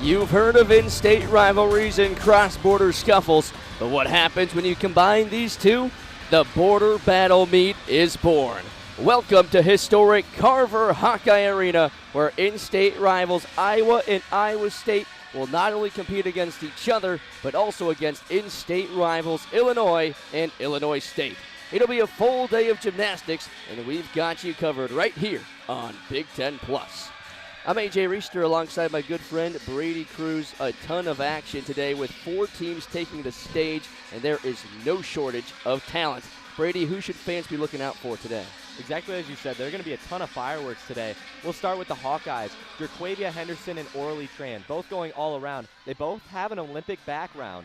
You've heard of in-state rivalries and cross-border scuffles, but what happens when you combine these two? The border battle meet is born. Welcome to historic Carver Hawkeye Arena, where in-state rivals Iowa and Iowa State will not only compete against each other, but also against in-state rivals Illinois and Illinois State. It'll be a full day of gymnastics, and we've got you covered right here on Big Ten Plus. I'm AJ Reister alongside my good friend Brady Cruz. A ton of action today with 4 teams taking the stage, and there is no shortage of talent. Brady, who should fans be looking out for today? Exactly as you said, there are going to be a ton of fireworks today. We'll start with the Hawkeyes. Jerquavia Henderson and Orly Tran, both going all around. They both have an Olympic background.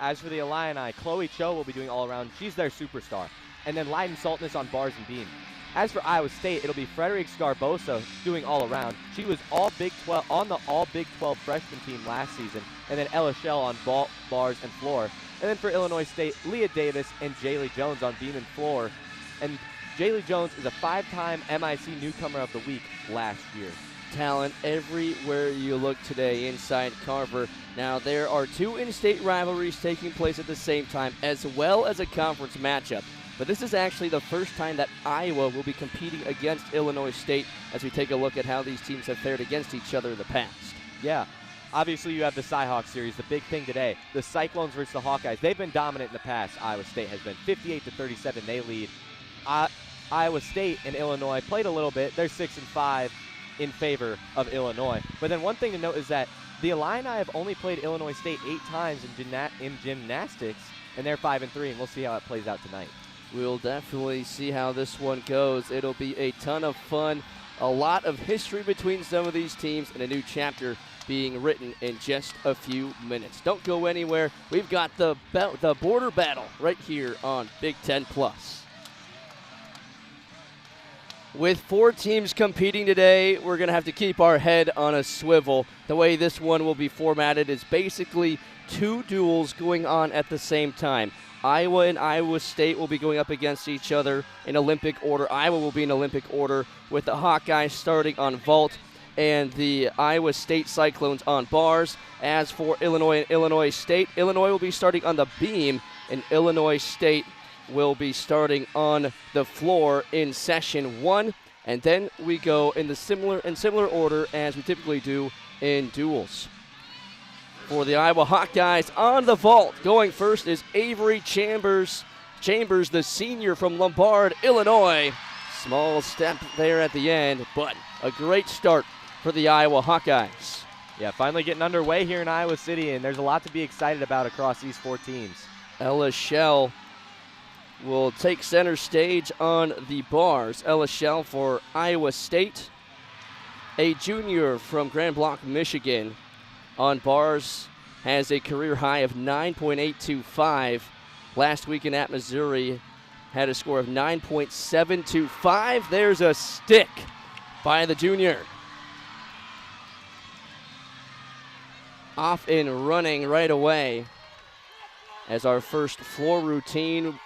As for the Illini, Chloe Cho will be doing all around. She's their superstar. And then Leiden Saltness on bars and beam. As for Iowa State, it'll be Frederick Scarbosa doing all around. She was on the All Big 12 freshman team last season. And then Ella Shell on bars and floor. And then for Illinois State, Leah Davis and Jaylee Jones on beam and floor. And Jaylee Jones is a 5-time MIC Newcomer of the Week last year. Talent everywhere you look today inside Carver. Now, there are 2 in-state rivalries taking place at the same time, as well as a conference matchup. But this is actually the first time that Iowa will be competing against Illinois State as we take a look at how these teams have fared against each other in the past. Yeah. Obviously, you have the Cyhawk series, the big thing today. The Cyclones versus the Hawkeyes. They've been dominant in the past. Iowa State has been 58-37. They lead. Iowa State and Illinois played a little bit. They're 6-5 in favor of Illinois. But then one thing to note is that the Illini have only played Illinois State 8 times in gymnastics, and they're 5-3, and we'll see how it plays out tonight. We'll definitely see how this one goes. It'll be a ton of fun, a lot of history between some of these teams, and a new chapter being written in just a few minutes. Don't go anywhere. We've got the border battle right here on Big Ten Plus. With 4 teams competing today, we're going to have to keep our head on a swivel. The way this one will be formatted is basically 2 duels going on at the same time. Iowa and Iowa State will be going up against each other in Olympic order. Iowa will be in Olympic order with the Hawkeyes starting on vault and the Iowa State Cyclones on bars. As for Illinois and Illinois State, Illinois will be starting on the beam, and Illinois State will be starting on the floor in session 1. And then we go in similar order as we typically do in duels. For the Iowa Hawkeyes on the vault, going first is Avery Chambers, the senior from Lombard, Illinois. Small step there at the end, but a great start for the Iowa Hawkeyes. Yeah, finally getting underway here in Iowa City, and there's a lot to be excited about across these 4 teams. Ella Shell will take center stage on the bars. Ella Shell for Iowa State, a junior from Grand Blanc, Michigan. On bars, has a career high of 9.825. Last weekend at Missouri, had a score of 9.725. There's a stick by the junior. Off and running right away as our first floor routine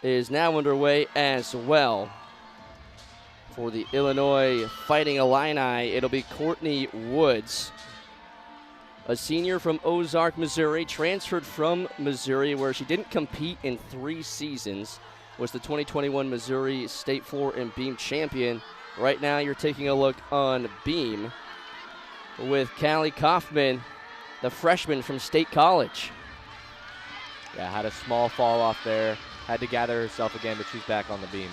is now underway as well. For the Illinois Fighting Illini, it'll be Courtney Woods, a senior from Ozark, Missouri, transferred from Missouri where she didn't compete in 3 seasons, was the 2021 Missouri State Floor and Beam champion. Right now you're taking a look on beam with Callie Kaufman, the freshman from State College. Yeah, had a small fall off there, had to gather herself again, but she's back on the beam.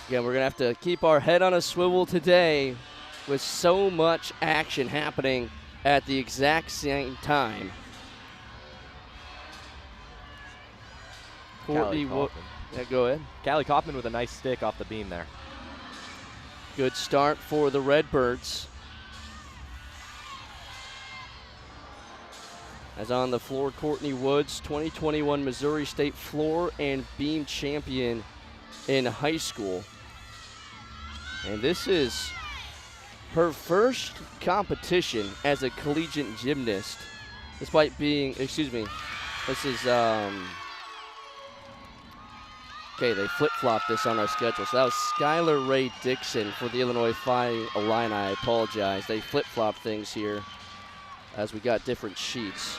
Again, we're going to have to keep our head on a swivel today with so much action happening at the exact same time. Courtney, yeah, go ahead. Callie Kaufman with a nice stick off the beam there. Good start for the Redbirds. As on the floor, Courtney Woods, 2021 Missouri State Floor and Beam champion in high school. And this is her first competition as a collegiate gymnast, despite being, this is Okay, they flip-flopped this on our schedule. So that was Skylar Ray Dixon for the Illinois Fighting Illini. I apologize. They flip-flopped things here as we got different sheets.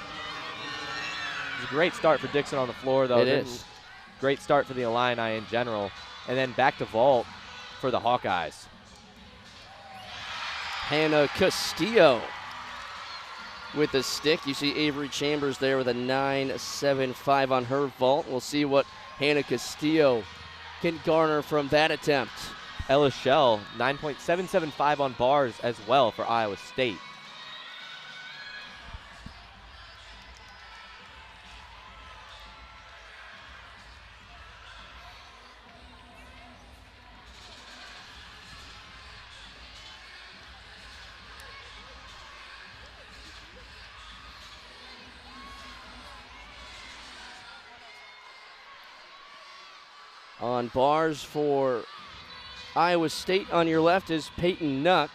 It's a great start for Dixon on the floor, though. It is. Great start for the Illini in general. And then back to vault for the Hawkeyes. Hannah Castillo with the stick. You see Avery Chambers there with a 9.75 on her vault. We'll see what Hannah Castillo can garner from that attempt. Ella Shell, 9.775 on bars as well for Iowa State. On bars for Iowa State on your left is Peyton Nuck.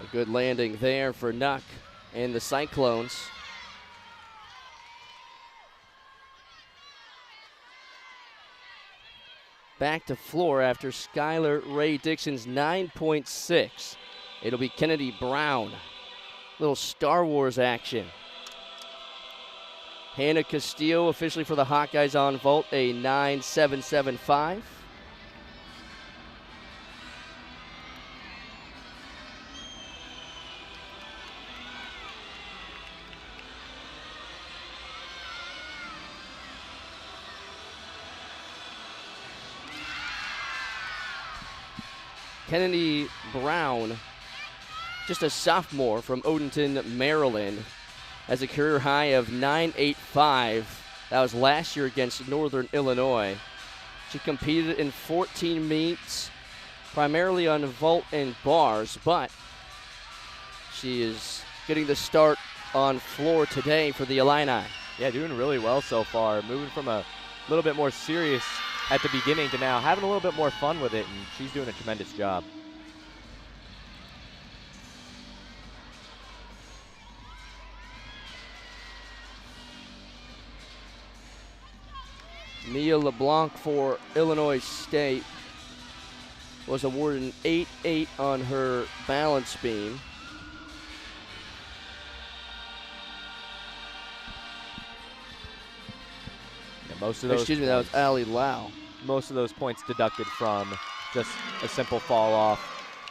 A good landing there for Nuck and the Cyclones. Back to floor after Skylar Ray Dixon's 9.6. It'll be Kennedy Brown. Little Star Wars action. Hannah Castillo officially for the Hawkeyes on vault, a 9.775. Kennedy Brown, just a sophomore from Odenton, Maryland, has a career high of 9.85. That was last year against Northern Illinois. She competed in 14 meets, primarily on vault and bars, but she is getting the start on floor today for the Illini. Yeah, doing really well so far. Moving from a little bit more serious at the beginning to now having a little bit more fun with it, and she's doing a tremendous job. Mia LeBlanc for Illinois State was awarded an 8.8 on her balance beam. Yeah, most of those. Excuse me, that was Allie Lau. Most of those points deducted from just a simple fall off,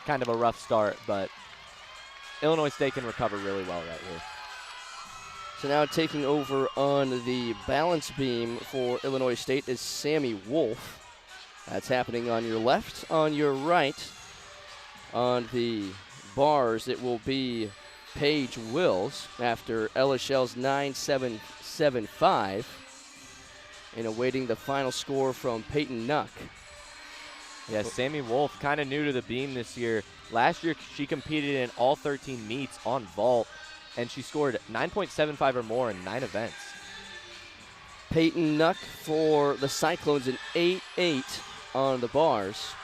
kind of a rough start, but Illinois State can recover really well right here. So now taking over on the balance beam for Illinois State is Sammy Wolf. That's happening on your left. On your right, on the bars, it will be Paige Wills after Ella Shell's 9.775 and awaiting the final score from Peyton Nuck. Yeah, Sammy Wolf kind of new to the beam this year. Last year, she competed in all 13 meets on vault, and she scored 9.75 or more in 9 events. Peyton Nuck for the Cyclones, an 8.8 on the bars.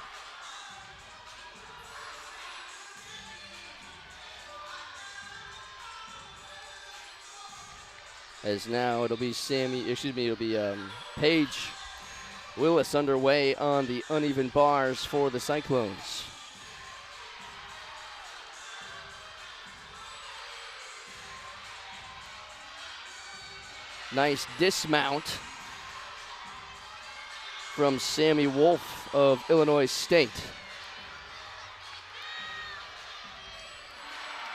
As now it'll be Paige Willis underway on the uneven bars for the Cyclones. Nice dismount from Sammy Wolf of Illinois State.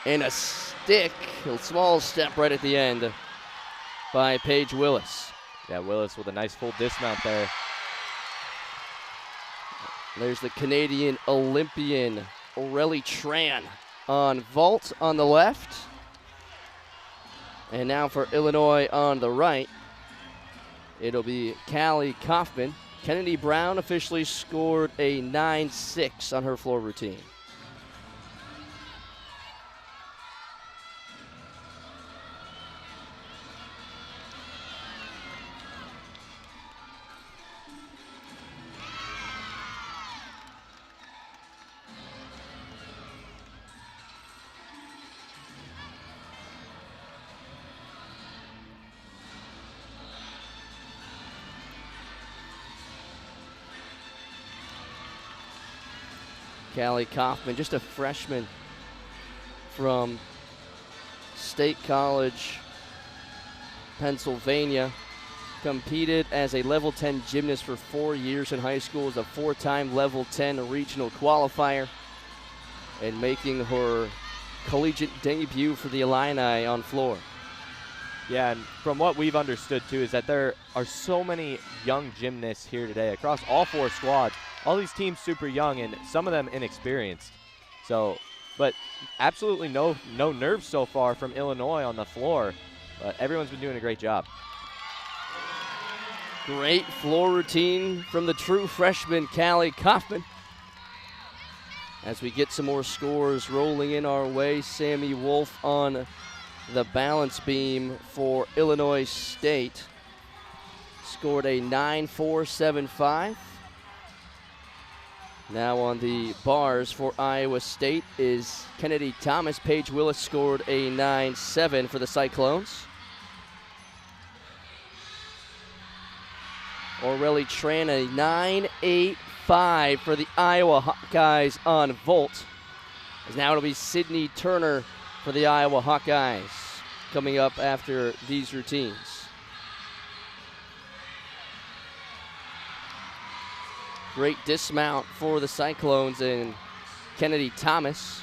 And a stick, a small step right at the end by Paige Willis. Yeah, Willis with a nice full dismount there. There's the Canadian Olympian Aurelie Tran on vault on the left. And now for Illinois on the right, it'll be Callie Kaufman. Kennedy Brown officially scored a 9.6 on her floor routine. Callie Kaufman, just a freshman from State College, Pennsylvania. Competed as a level 10 gymnast for 4 years in high school, as a 4-time level 10 regional qualifier, and making her collegiate debut for the Illini on floor. Yeah, and from what we've understood too is that there are so many young gymnasts here today across all 4 squads. All these teams super young and some of them inexperienced. So, but absolutely no nerves so far from Illinois on the floor. But everyone's been doing a great job. Great floor routine from the true freshman, Callie Kaufman. As we get some more scores rolling in our way, Sammy Wolf on the balance beam for Illinois State scored a 9.475. Now on the bars for Iowa State is Kennedy Thomas. Paige Willis scored a 9.7 for the Cyclones. Orelli Tran a 9.85 for the Iowa Hawkeyes on vault. As now it'll be Sydney Turner for the Iowa Hawkeyes coming up after these routines. Great dismount for the Cyclones and Kennedy Thomas.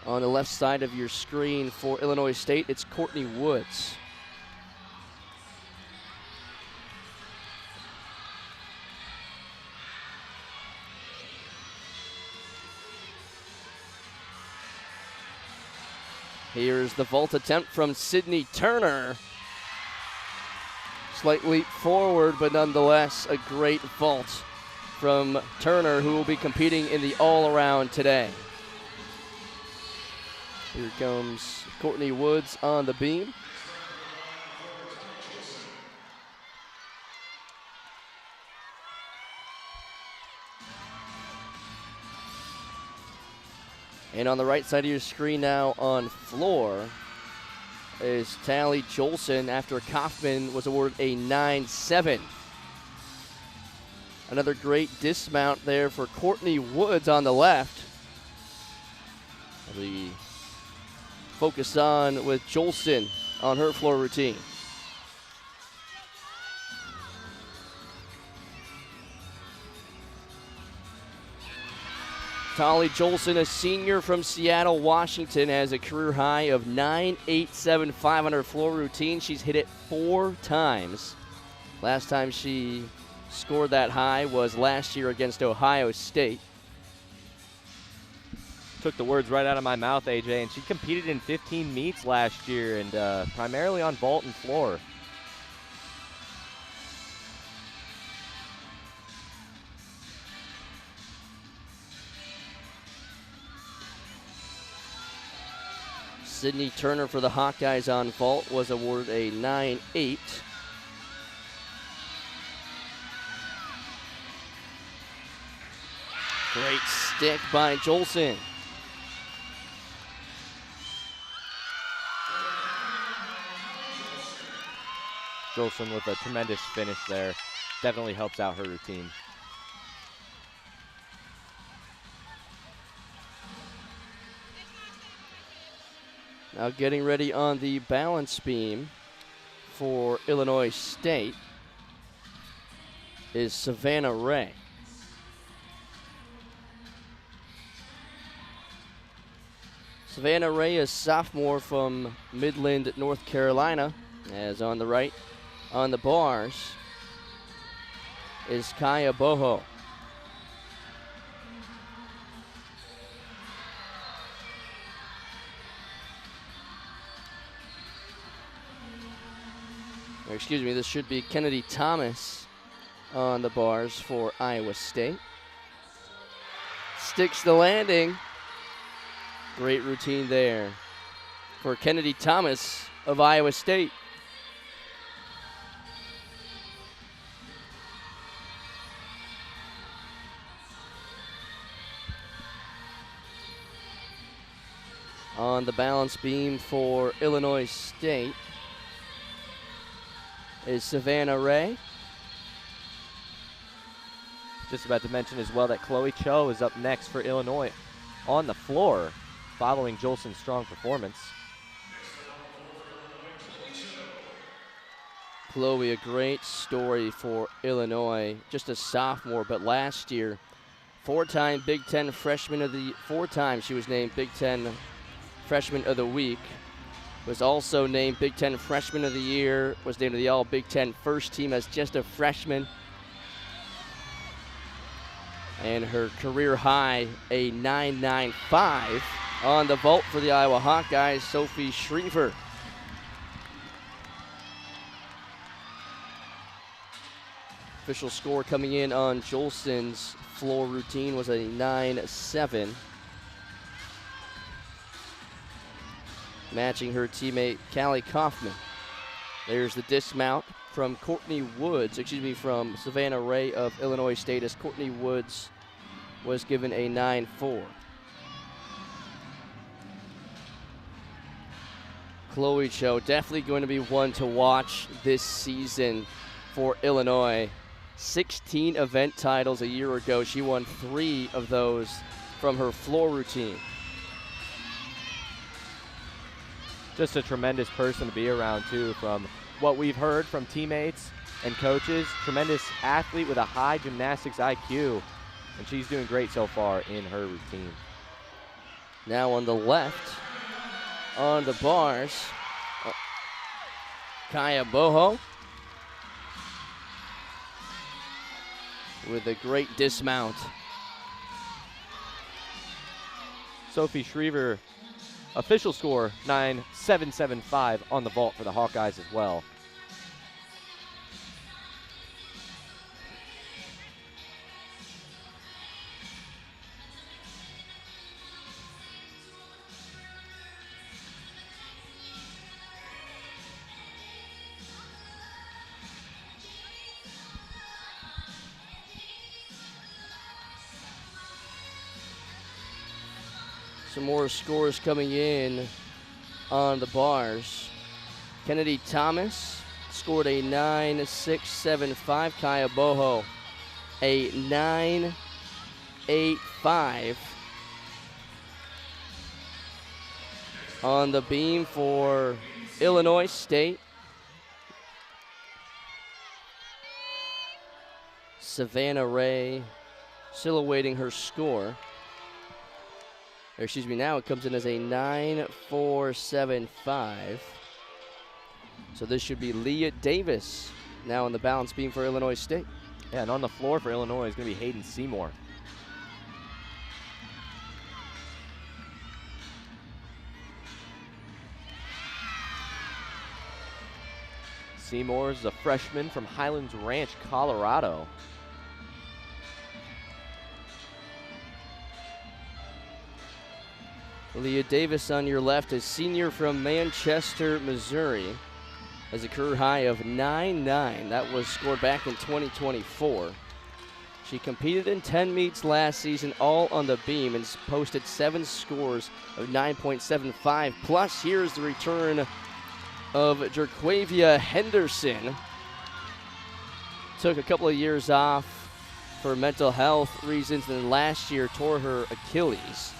On the left side of your screen for Illinois State, it's Courtney Woods. Here's the vault attempt from Sydney Turner. Slight leap forward, but nonetheless a great vault from Turner, who will be competing in the all-around today. Here comes Courtney Woods on the beam. And on the right side of your screen now on floor is Tally Jolson after Kaufman was awarded a 9.7. Another great dismount there for Courtney Woods on the left. The focus on with Jolson on her floor routine. Tolly Jolson, a senior from Seattle, Washington, has a career high of 9.875 on her floor routine. She's hit it 4 times. Last time she scored that high was last year against Ohio State. Took the words right out of my mouth, AJ, and she competed in 15 meets last year and primarily on vault and floor. Sydney Turner for the Hawkeyes on vault was awarded a 9.8. Great stick by Jolson. Jolson with a tremendous finish there. Definitely helps out her routine. Now getting ready on the balance beam for Illinois State is Savannah Ray. Savannah Ray is sophomore from Midland, North Carolina, as on the right on the bars is Kaya Boho. Or excuse me, this should be Kennedy Thomas on the bars for Iowa State. Sticks the landing. Great routine there for Kennedy Thomas of Iowa State. On the balance beam for Illinois State is Savannah Ray. Just about to mention as well that Chloe Cho is up next for Illinois on the floor following Jolson's strong performance. Chloe, a great story for Illinois. Just a sophomore, but last year, four-time Big Ten Freshman of the 4 times she was named Big Ten Freshman of the Week. Was also named Big Ten Freshman of the Year. Was named to the All-Big Ten first team as just a freshman. And her career high, a 9.95 on the vault for the Iowa Hawkeyes, Sophie Schriever. Official score coming in on Jolson's floor routine was a 9.7. Matching her teammate Callie Kaufman. There's the dismount from from Savannah Ray of Illinois State, as Courtney Woods was given a 9.4. Chloe Cho, definitely going to be one to watch this season for Illinois. 16 event titles a year ago. She won 3 of those from her floor routine. Just a tremendous person to be around, too, from what we've heard from teammates and coaches. Tremendous athlete with a high gymnastics IQ, and she's doing great so far in her routine. Now on the left, on the bars, Kaya Boho with a great dismount. Sophie Schriever, official score 9.775 on the vault for the Hawkeyes as well. Some more scores coming in on the bars. Kennedy Thomas scored a 9.675. Kaya Boho, a 9.85. On the beam for Illinois State, Savannah Ray still awaiting her score. Now it comes in as a 9.475. So this should be Leah Davis now on the balance beam for Illinois State. Yeah, and on the floor for Illinois is going to be Hayden Seymour. Seymour is a freshman from Highlands Ranch, Colorado. Leah Davis on your left, a senior from Manchester, Missouri, has a career high of 9.9. That was scored back in 2024. She competed in 10 meets last season, all on the beam, and posted 7 scores of 9.75. Plus, here's the return of Jerquavia Henderson. Took a couple of years off for mental health reasons, and then last year tore her Achilles.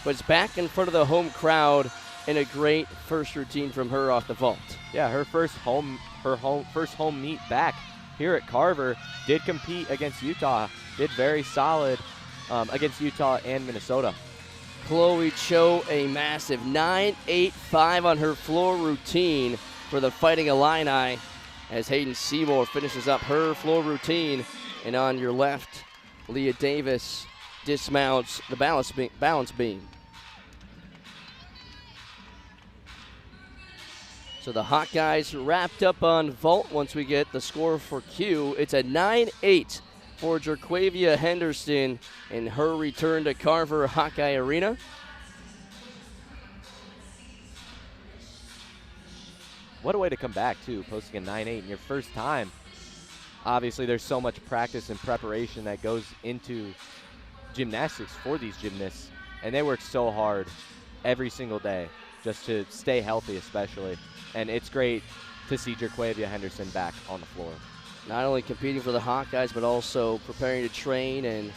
But it's back in front of the home crowd in a great first routine from her off the vault. Yeah, her first home meet back here at Carver. Did compete against Utah. Did very solid against Utah and Minnesota. Chloe Cho, a massive 9.85 on her floor routine for the Fighting Illini, as Hayden Seymour finishes up her floor routine. And on your left, Leah Davis dismounts the balance beam. So the Hawkeyes wrapped up on vault once we get the score for Q. It's a 9.8 for Jerquavia Henderson in her return to Carver Hawkeye Arena. What a way to come back, too, posting a 9.8 in your first time. Obviously, there's so much practice and preparation that goes into gymnastics for these gymnasts, and they work so hard every single day just to stay healthy especially, and it's great to see Jerquavia Henderson back on the floor. not only competing for the Hawkeyes, but also preparing to train and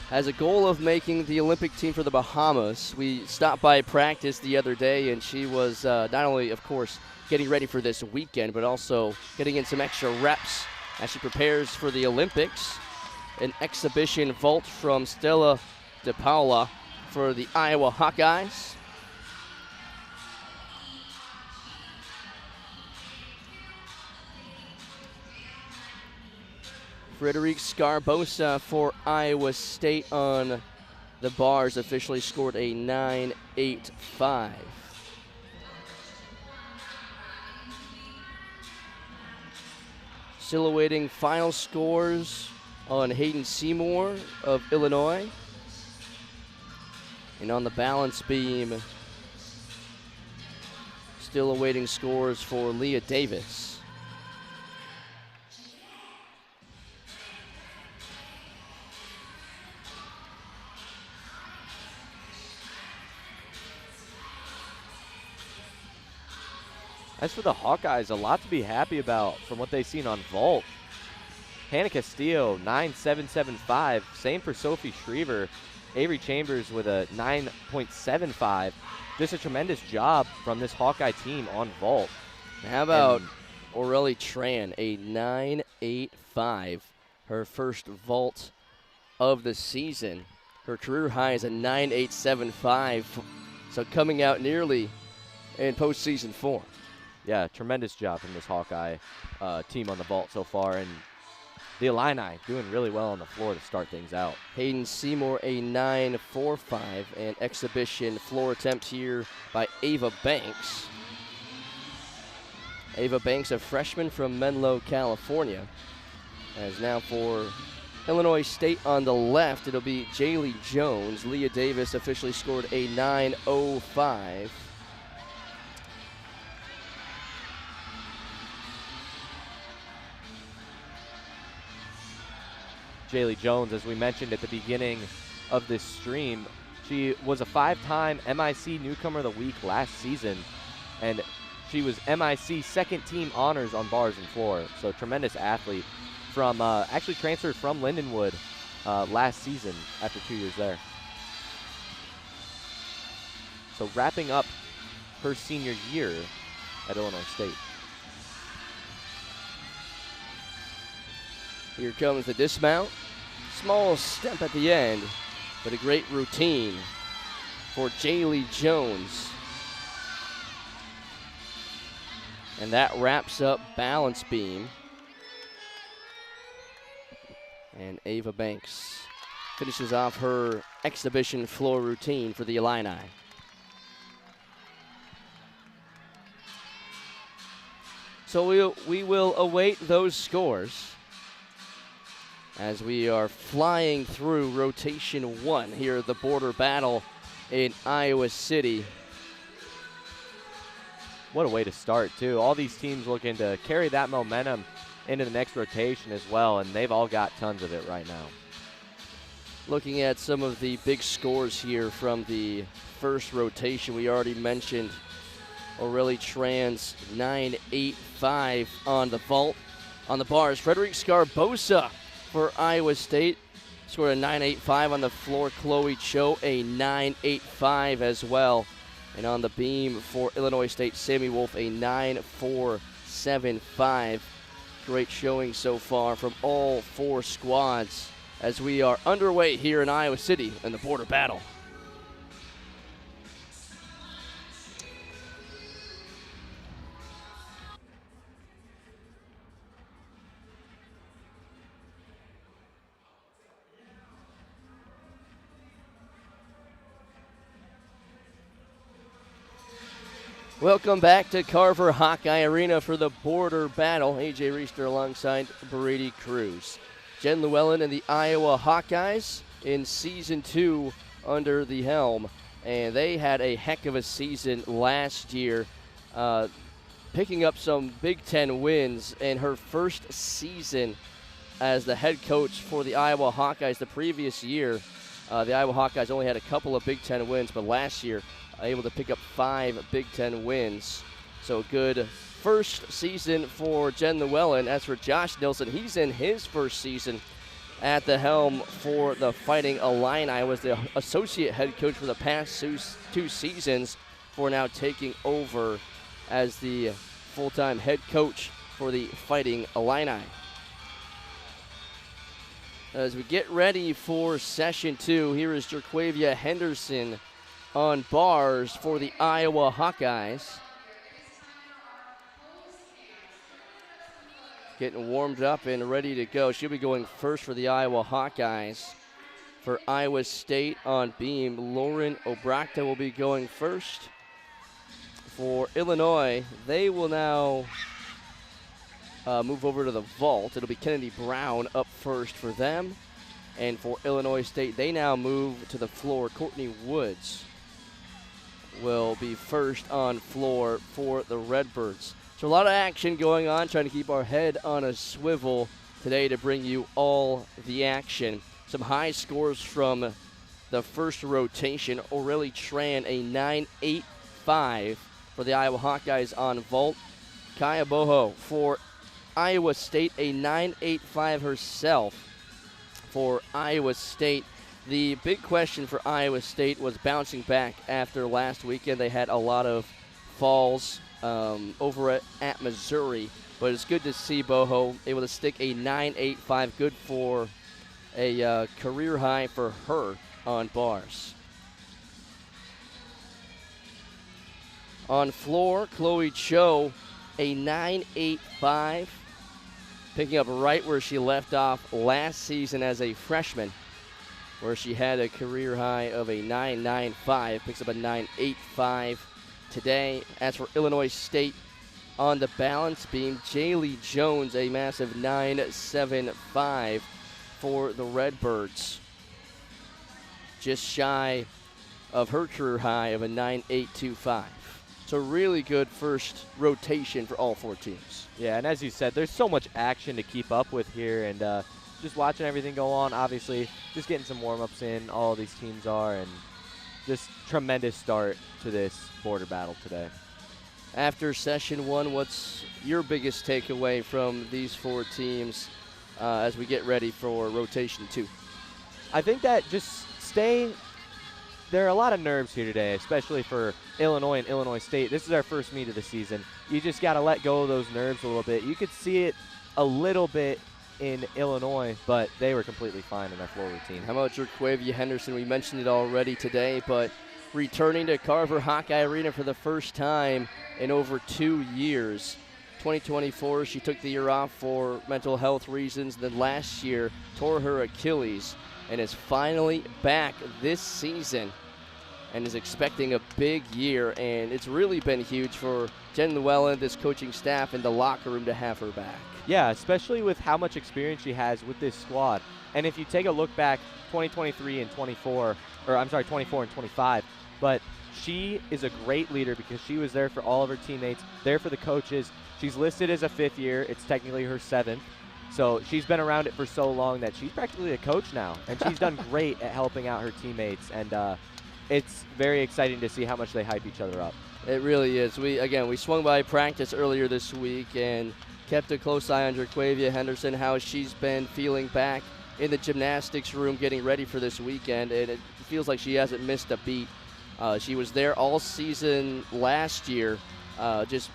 has a goal of making the Olympic team for the Bahamas. We stopped by practice the other day, and she was not only, of course, getting ready for this weekend, but also getting in some extra reps as she prepares for the Olympics. An exhibition vault from Stella DePaula for the Iowa Hawkeyes. Frederic Scarbosa for Iowa State on the bars officially scored a 9.85. Still awaiting final scores on Hayden Seymour of Illinois. And on the balance beam, still awaiting scores for Leah Davis. As for the Hawkeyes, a lot to be happy about from what they've seen on vault. Hannah Castillo, 9.775. Same for Sophie Schriever. Avery Chambers with a 9.75. Just a tremendous job from this Hawkeye team on vault. How about Aurelie Tran, a 9.85, her first vault of the season. Her career high is a 9.875, so coming out nearly in postseason form. Yeah, tremendous job from this Hawkeye team on the vault so far, and the Illini doing really well on the floor to start things out. Hayden Seymour, a 9.45, and exhibition floor attempt here by Ava Banks. Ava Banks, a freshman from Menlo, California. As now for Illinois State on the left, it'll be Jaylee Jones. Leah Davis officially scored a 9.05. Jaylee Jones, as we mentioned at the beginning of this stream, she was a 5-time MIC Newcomer of the Week last season, and she was MIC second team honors on bars and floor. So tremendous athlete from actually transferred from Lindenwood last season after 2 years there. So wrapping up her senior year at Illinois State. Here comes the dismount. Small step at the end, but a great routine for Jaylee Jones. And that wraps up balance beam. And Ava Banks finishes off her exhibition floor routine for the Illini. So we will await those scores as we are flying through rotation 1 here at the border battle in Iowa City. What a way to start, too. All these teams looking to carry that momentum into the next rotation as well, and they've all got tons of it right now. Looking at some of the big scores here from the first rotation, we already mentioned Aurelie Tran's 9.85 on the vault. On the bars, Frederic Scarbosa for Iowa State scored a 9.85 on the floor. Chloe Cho, a 9.85 as well. And on the beam for Illinois State, Sammy Wolf, a 9.475. Great showing so far from all 4 squads as we are underway here in Iowa City in the border battle. Welcome back to Carver Hawkeye Arena for the border battle. AJ Reister alongside Brady Cruz. Jen Llewellyn and the Iowa Hawkeyes in Season 2 under the helm. And they had a heck of a season last year, picking up some Big Ten wins in her first season as the head coach for the Iowa Hawkeyes. The previous year, the Iowa Hawkeyes only had a couple of Big Ten wins, but last year able to pick up 5 Big Ten wins. So a good first season for Jen Llewellyn. As for Josh Nilsson, he's in his first season at the helm for the Fighting Illini. Was the associate head coach for the past two seasons, for now taking over as the full-time head coach for the Fighting Illini. As we get ready for session 2, here is Jerquavia Henderson on bars for the Iowa Hawkeyes. Getting warmed up and ready to go. She'll be going first for the Iowa Hawkeyes. For Iowa State on beam, Lauren Obrakta will be going first. For Illinois, they will now move over to the vault. It'll be Kennedy Brown up first for them. And for Illinois State, they now move to the floor. Courtney Woods will be first on floor for the Redbirds. So a lot of action going on, trying to keep our head on a swivel today to bring you all the action. Some high scores from the first rotation. Aurelie Tran, a 9.85 for the Iowa Hawkeyes on vault. Kaya Boho for Iowa State, a 9.85 herself for Iowa State. The big question for Iowa State was bouncing back after last weekend. They had a lot of falls over at Missouri, but it's good to see Boho able to stick a 9.85, good for a career high for her on bars. On floor, Chloe Cho, a 9.85, picking up right where she left off last season as a freshman, where she had a career high of a 9.95, picks up a 9.85 today. As for Illinois State, on the balance beam, Jaylee Jones, a massive 9.75 for the Redbirds. Just shy of her career high of a 9.825. So really good first rotation for all four teams. Yeah, and as you said, there's so much action to keep up with here, and just watching everything go on, obviously just getting some warm-ups in, all these teams are, and just tremendous start to this border battle today. After session 1, what's your biggest takeaway from these four teams as we get ready for rotation 2? I think that just there are a lot of nerves here today, especially for Illinois and Illinois State. This is our first meet of the season. You just got to let go of those nerves a little bit. You could see it a little bit in Illinois, but they were completely fine in their floor routine. How about Jerquavia Henderson? We mentioned it already today, but returning to Carver Hawkeye Arena for the first time in over 2 years. 2024, she took the year off for mental health reasons. Then last year, tore her Achilles and is finally back this season and is expecting a big year. And it's really been huge for Jen Llewellyn, this coaching staff, and the locker room to have her back. Yeah, especially with how much experience she has with this squad. And if you take a look back, 2023 and 24, or I'm sorry, 24 and 25, but she is a great leader because she was there for all of her teammates, there for the coaches. She's listed as a 5th year. It's technically her 7th. So she's been around it for so long that she's practically a coach now. And she's done great at helping out her teammates. And it's very exciting to see how much they hype each other up. It really is. We swung by practice earlier this week and kept a close eye on Jerquavia Henderson, how she's been feeling back in the gymnastics room getting ready for this weekend. And it feels like she hasn't missed a beat. She was there all season last year, just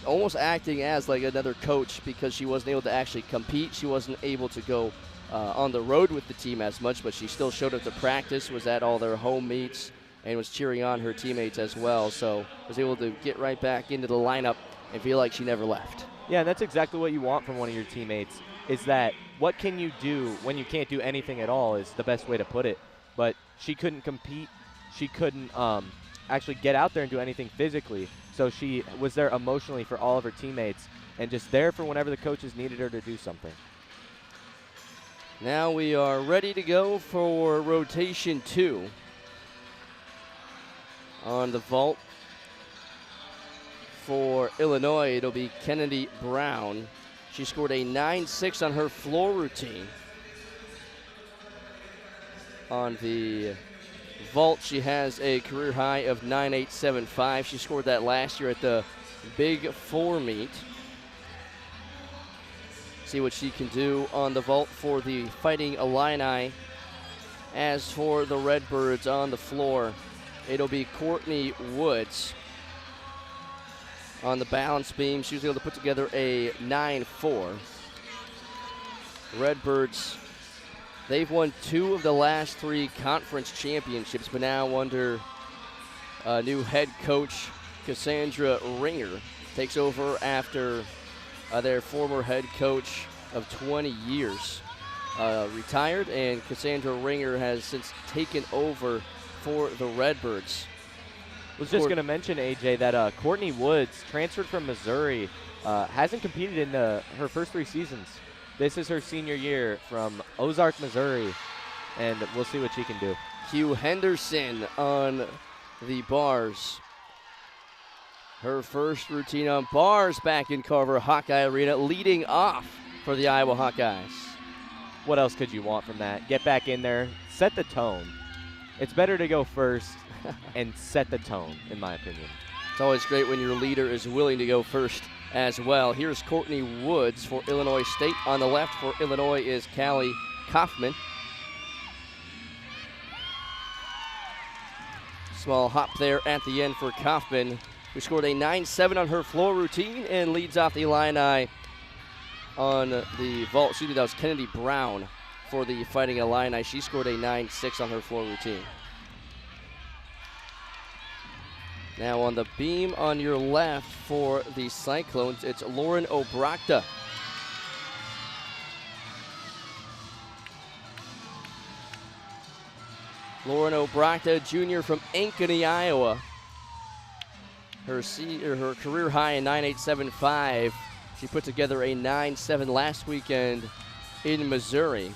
almost acting as like another coach because she wasn't able to actually compete. She wasn't able to go on the road with the team as much, but she still showed up to practice, was at all their home meets, and was cheering on her teammates as well. So was able to get right back into the lineup and feel like she never left. Yeah, and that's exactly what you want from one of your teammates, is that what can you do when you can't do anything at all is the best way to put it. But she couldn't compete. She couldn't actually get out there and do anything physically. So she was there emotionally for all of her teammates and just there for whenever the coaches needed her to do something. Now we are ready to go for rotation 2. On the vault for Illinois, it'll be Kennedy Brown. She scored a 9.6 on her floor routine. On the vault, she has a career high of 9.875. She scored that last year at the Big 4 meet. See what she can do on the vault for the Fighting Illini. As for the Redbirds on the floor, it'll be Courtney Woods. On the balance beam, she was able to put together a 9-4. Redbirds, they've won 2 of the last 3 conference championships, but now under new head coach Cassandra Ringer takes over after their former head coach of 20 years retired, and Cassandra Ringer has since taken over for the Redbirds. I was just going to mention, AJ, that Courtney Woods transferred from Missouri, hasn't competed in her first 3 seasons. This is her senior year from Ozark, Missouri, and we'll see what she can do. Hugh Henderson on the bars. Her first routine on bars back in Carver Hawkeye Arena, leading off for the Iowa Hawkeyes. What else could you want from that? Get back in there, set the tone. It's better to go first and set the tone, in my opinion. It's always great when your leader is willing to go first as well. Here's Courtney Woods for Illinois State. On the left for Illinois is Callie Kaufman. Small hop there at the end for Kaufman, who scored a 9-7 on her floor routine and leads off the Illini on the vault. Excuse me, that was Kennedy Brown for the Fighting Illini. She scored a 9-6 on her floor routine. Now on the beam on your left for the Cyclones, it's Lauren Obrochta. Lauren Obrochta, junior from Ankeny, Iowa. Her career high in 9.875. She put together a 9-7 last weekend in Missouri.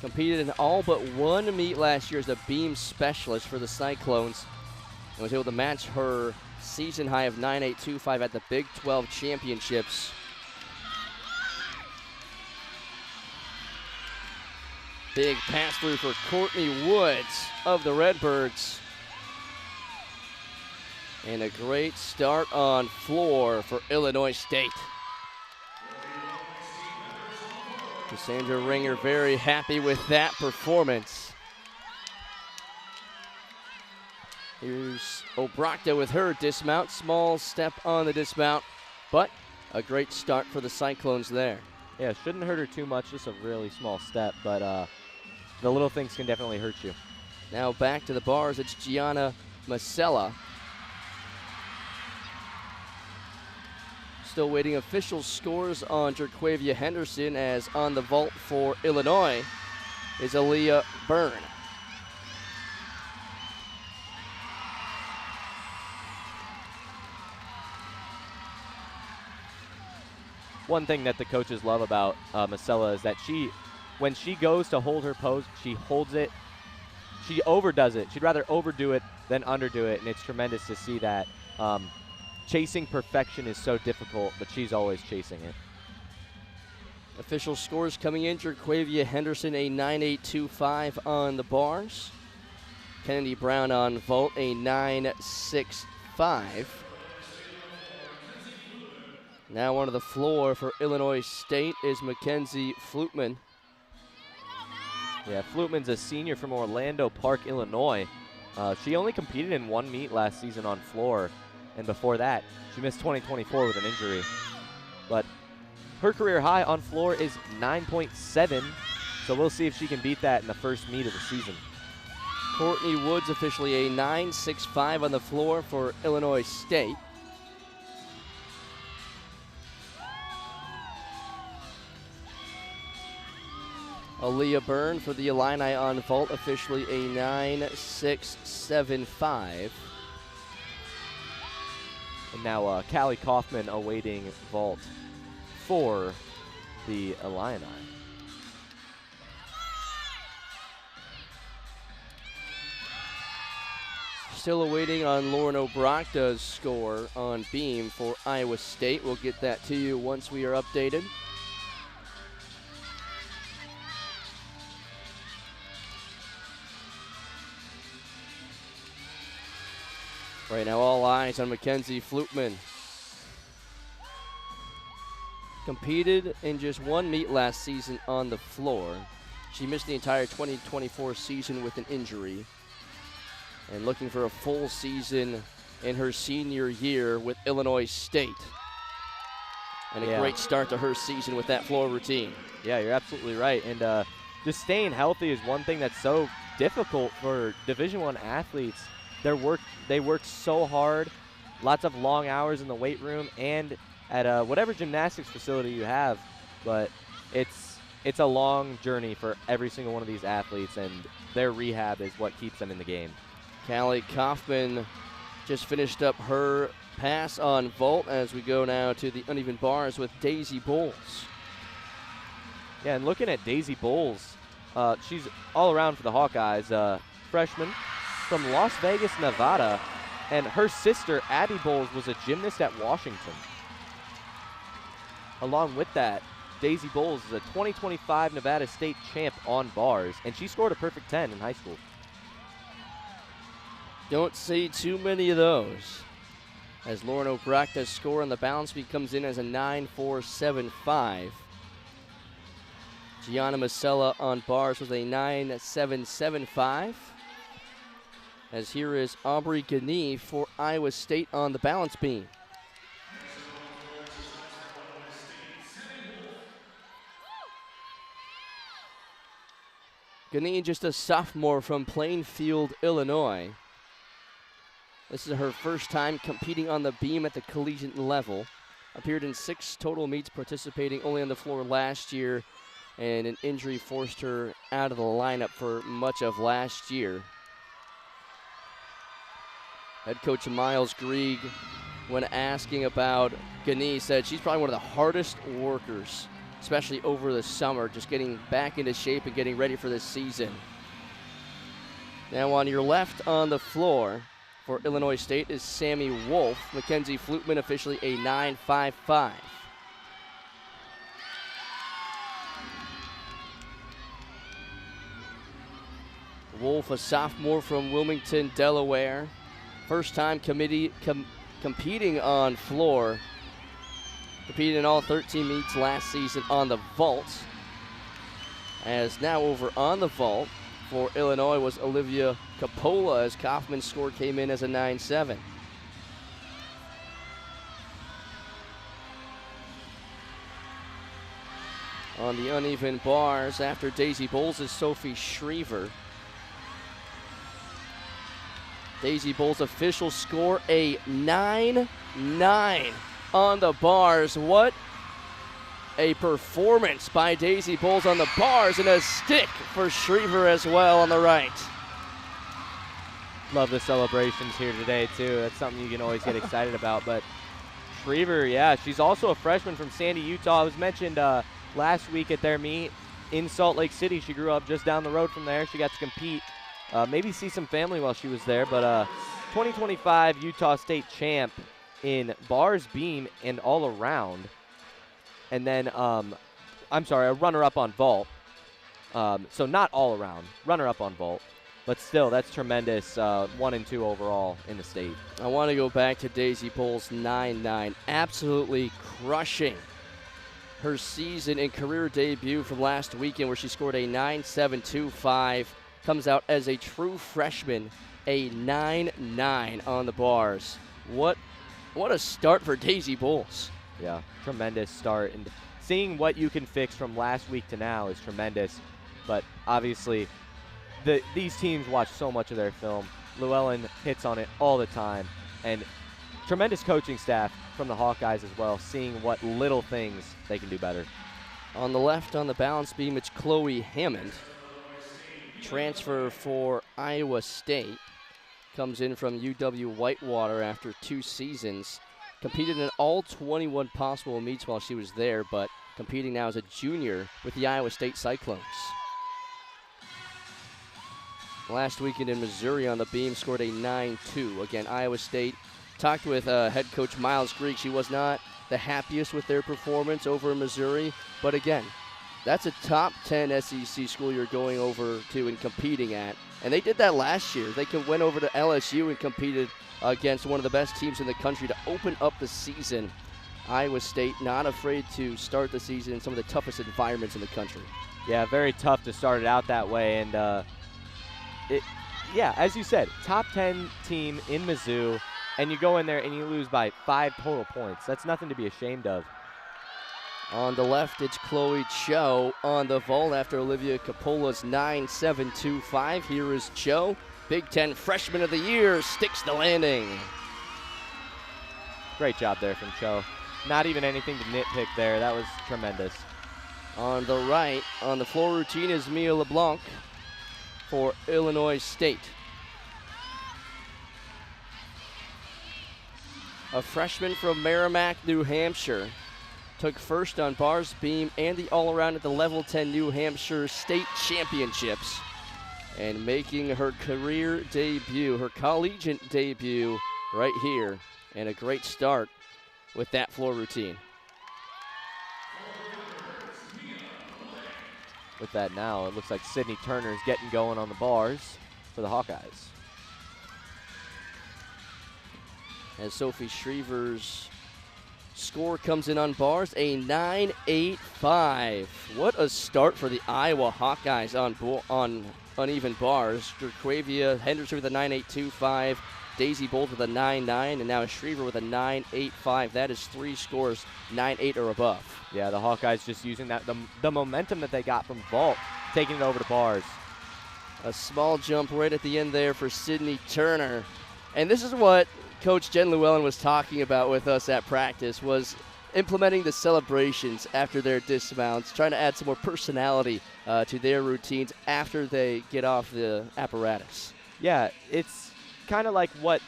Competed in all but 1 meet last year as a beam specialist for the Cyclones, and was able to match her season high of 9.825 at the Big 12 Championships. Big pass through for Courtney Woods of the Redbirds. And a great start on floor for Illinois State. Cassandra Ringer very happy with that performance. Here's Obrochta with her dismount. Small step on the dismount, but a great start for the Cyclones there. Yeah, shouldn't hurt her too much, just a really small step, but the little things can definitely hurt you. Now back to the bars, it's Gianna Masella. Still waiting official scores on Jerquavia Henderson, as on the vault for Illinois is Aaliyah Byrne. One thing that the coaches love about Masella is that when she goes to hold her pose, she holds it. She overdoes it. She'd rather overdo it than underdo it, and it's tremendous to see that. Chasing perfection is so difficult, but she's always chasing it. Official scores coming in, Jerquavia Henderson a 9.825 on the bars. Kennedy Brown on vault a 9.65. Now onto the floor for Illinois State is Mackenzie Flutman. Yeah, Flutman's a senior from Orlando Park, Illinois. She only competed in 1 meet last season on floor, and before that, she missed 2024 with an injury. But her career high on floor is 9.7, so we'll see if she can beat that in the first meet of the season. Courtney Woods officially a 9.65 on the floor for Illinois State. Aaliyah Byrne for the Illini on vault, officially a 9.675. And now Callie Kaufman awaiting vault for the Illini. Still awaiting on Lauren Obrochta's score on beam for Iowa State. We'll get that to you once we are updated. Right now, all eyes on Mackenzie Flutman. competed in just one meet last season on the floor. She missed the entire 2024 season with an injury and looking for a full season in her senior year with Illinois State. And a great start to her season with that floor routine. Yeah, you're absolutely right. And just staying healthy is one thing that's so difficult for Division I athletes. They work so hard, lots of long hours in the weight room and at whatever gymnastics facility you have. But it's a long journey for every single one of these athletes, and their rehab is what keeps them in the game. Callie Kaufman just finished up her pass on vault as we go now to the uneven bars with Daisy Bowles. Yeah, and looking at Daisy Bowles, she's all around for the Hawkeyes, freshman from Las Vegas, Nevada, and her sister, Abby Bowles, was a gymnast at Washington. Along with that, Daisy Bowles is a 2025 Nevada State champ on bars, and she scored a perfect 10 in high school. Don't see too many of those. As Lauren Obrakta's score on the balance beat comes in as a 9.475. Gianna Masella on bars with a 9.775. As here is Aubrey Gani for Iowa State on the balance beam. Gani, just a sophomore from Plainfield, Illinois. This is her first time competing on the beam at the collegiate level. Appeared in 6 total meets, participating only on the floor last year, and an injury forced her out of the lineup for much of last year. Head coach Miles Grieg, when asking about Gani, said she's probably one of the hardest workers, especially over the summer, just getting back into shape and getting ready for this season. Now on your left on the floor for Illinois State is Sammy Wolf. Mackenzie Flutman officially a 9.55. Wolf, a sophomore from Wilmington, Delaware. First time competing on floor. Competed in all 13 meets last season on the vault. As now over on the vault for Illinois was Olivia Capola, as Kaufman's score came in as a 9.7. On the uneven bars after Daisy Bowles is Sophie Schriever. Daisy Bowles' official score, a 9.9 on the bars. What a performance by Daisy Bowles on the bars, and a stick for Schriever as well on the right. Love the celebrations here today, too. That's something you can always get excited about. But Schriever, yeah, she's also a freshman from Sandy, Utah. I was mentioned last week at their meet in Salt Lake City. She grew up just down the road from there. She got to compete. Maybe see some family while she was there, but 2025 Utah State champ in bars, beam, and all around. And then, I'm sorry, a runner-up on vault. So not all around, runner-up on vault. But still, that's tremendous, 1 and 2 overall in the state. I want to go back to Daisy Bowles' 9.9, absolutely crushing her season and career debut from last weekend, where she scored a 9.725. Comes out as a true freshman, a 9.9 on the bars. What a start for Daisy Bowles. Yeah, tremendous start. And seeing what you can fix from last week to now is tremendous. But obviously, these teams watch so much of their film. Llewellyn hits on it all the time. And tremendous coaching staff from the Hawkeyes as well, seeing what little things they can do better. On the left on the balance beam, it's Chloe Hammond. Transfer for Iowa State. Comes in from UW Whitewater after 2 seasons. Competed in all 21 possible meets while she was there, but competing now as a junior with the Iowa State Cyclones. Last weekend in Missouri on the beam, scored a 9.2. Again, Iowa State. Talked with head coach Miles Grieg. She was not the happiest with their performance over in Missouri, but again, that's a top 10 SEC school you're going over to and competing at. And they did that last year. They went over to LSU and competed against one of the best teams in the country to open up the season. Iowa State not afraid to start the season in some of the toughest environments in the country. Yeah, very tough to start it out that way. And, yeah, as you said, top 10 team in Mizzou, and you go in there and you lose by 5 total points. That's nothing to be ashamed of. On the left, it's Chloe Cho on the vault after Olivia Capola's 9.725. Here is Cho, Big Ten Freshman of the Year, sticks the landing. Great job there from Cho. Not even anything to nitpick there. That was tremendous. On the right, on the floor routine is Mia LeBlanc for Illinois State. A freshman from Merrimack, New Hampshire. Took first on bars, beam, and the all-around at the Level 10 New Hampshire State Championships. And making her career debut, her collegiate debut right here. And a great start with that floor routine. With that now, it looks like Sydney Turner is getting going on the bars for the Hawkeyes. As Sophie Shriver's score comes in on bars, a 9.85. What a start for the Iowa Hawkeyes on uneven bars. Jaquavia Henderson with a 9.825, Daisy Bolt with a 9.9, and now Shriver with a 9.85. That is 3 scores, 9.8 or above. Yeah, the Hawkeyes just using that the momentum that they got from vault, taking it over to bars. A small jump right at the end there for Sydney Turner. And this is what Coach Jen Llewellyn was talking about with us at practice, was implementing the celebrations after their dismounts, trying to add some more personality to their routines after they get off the apparatus. Yeah, it's kind of like what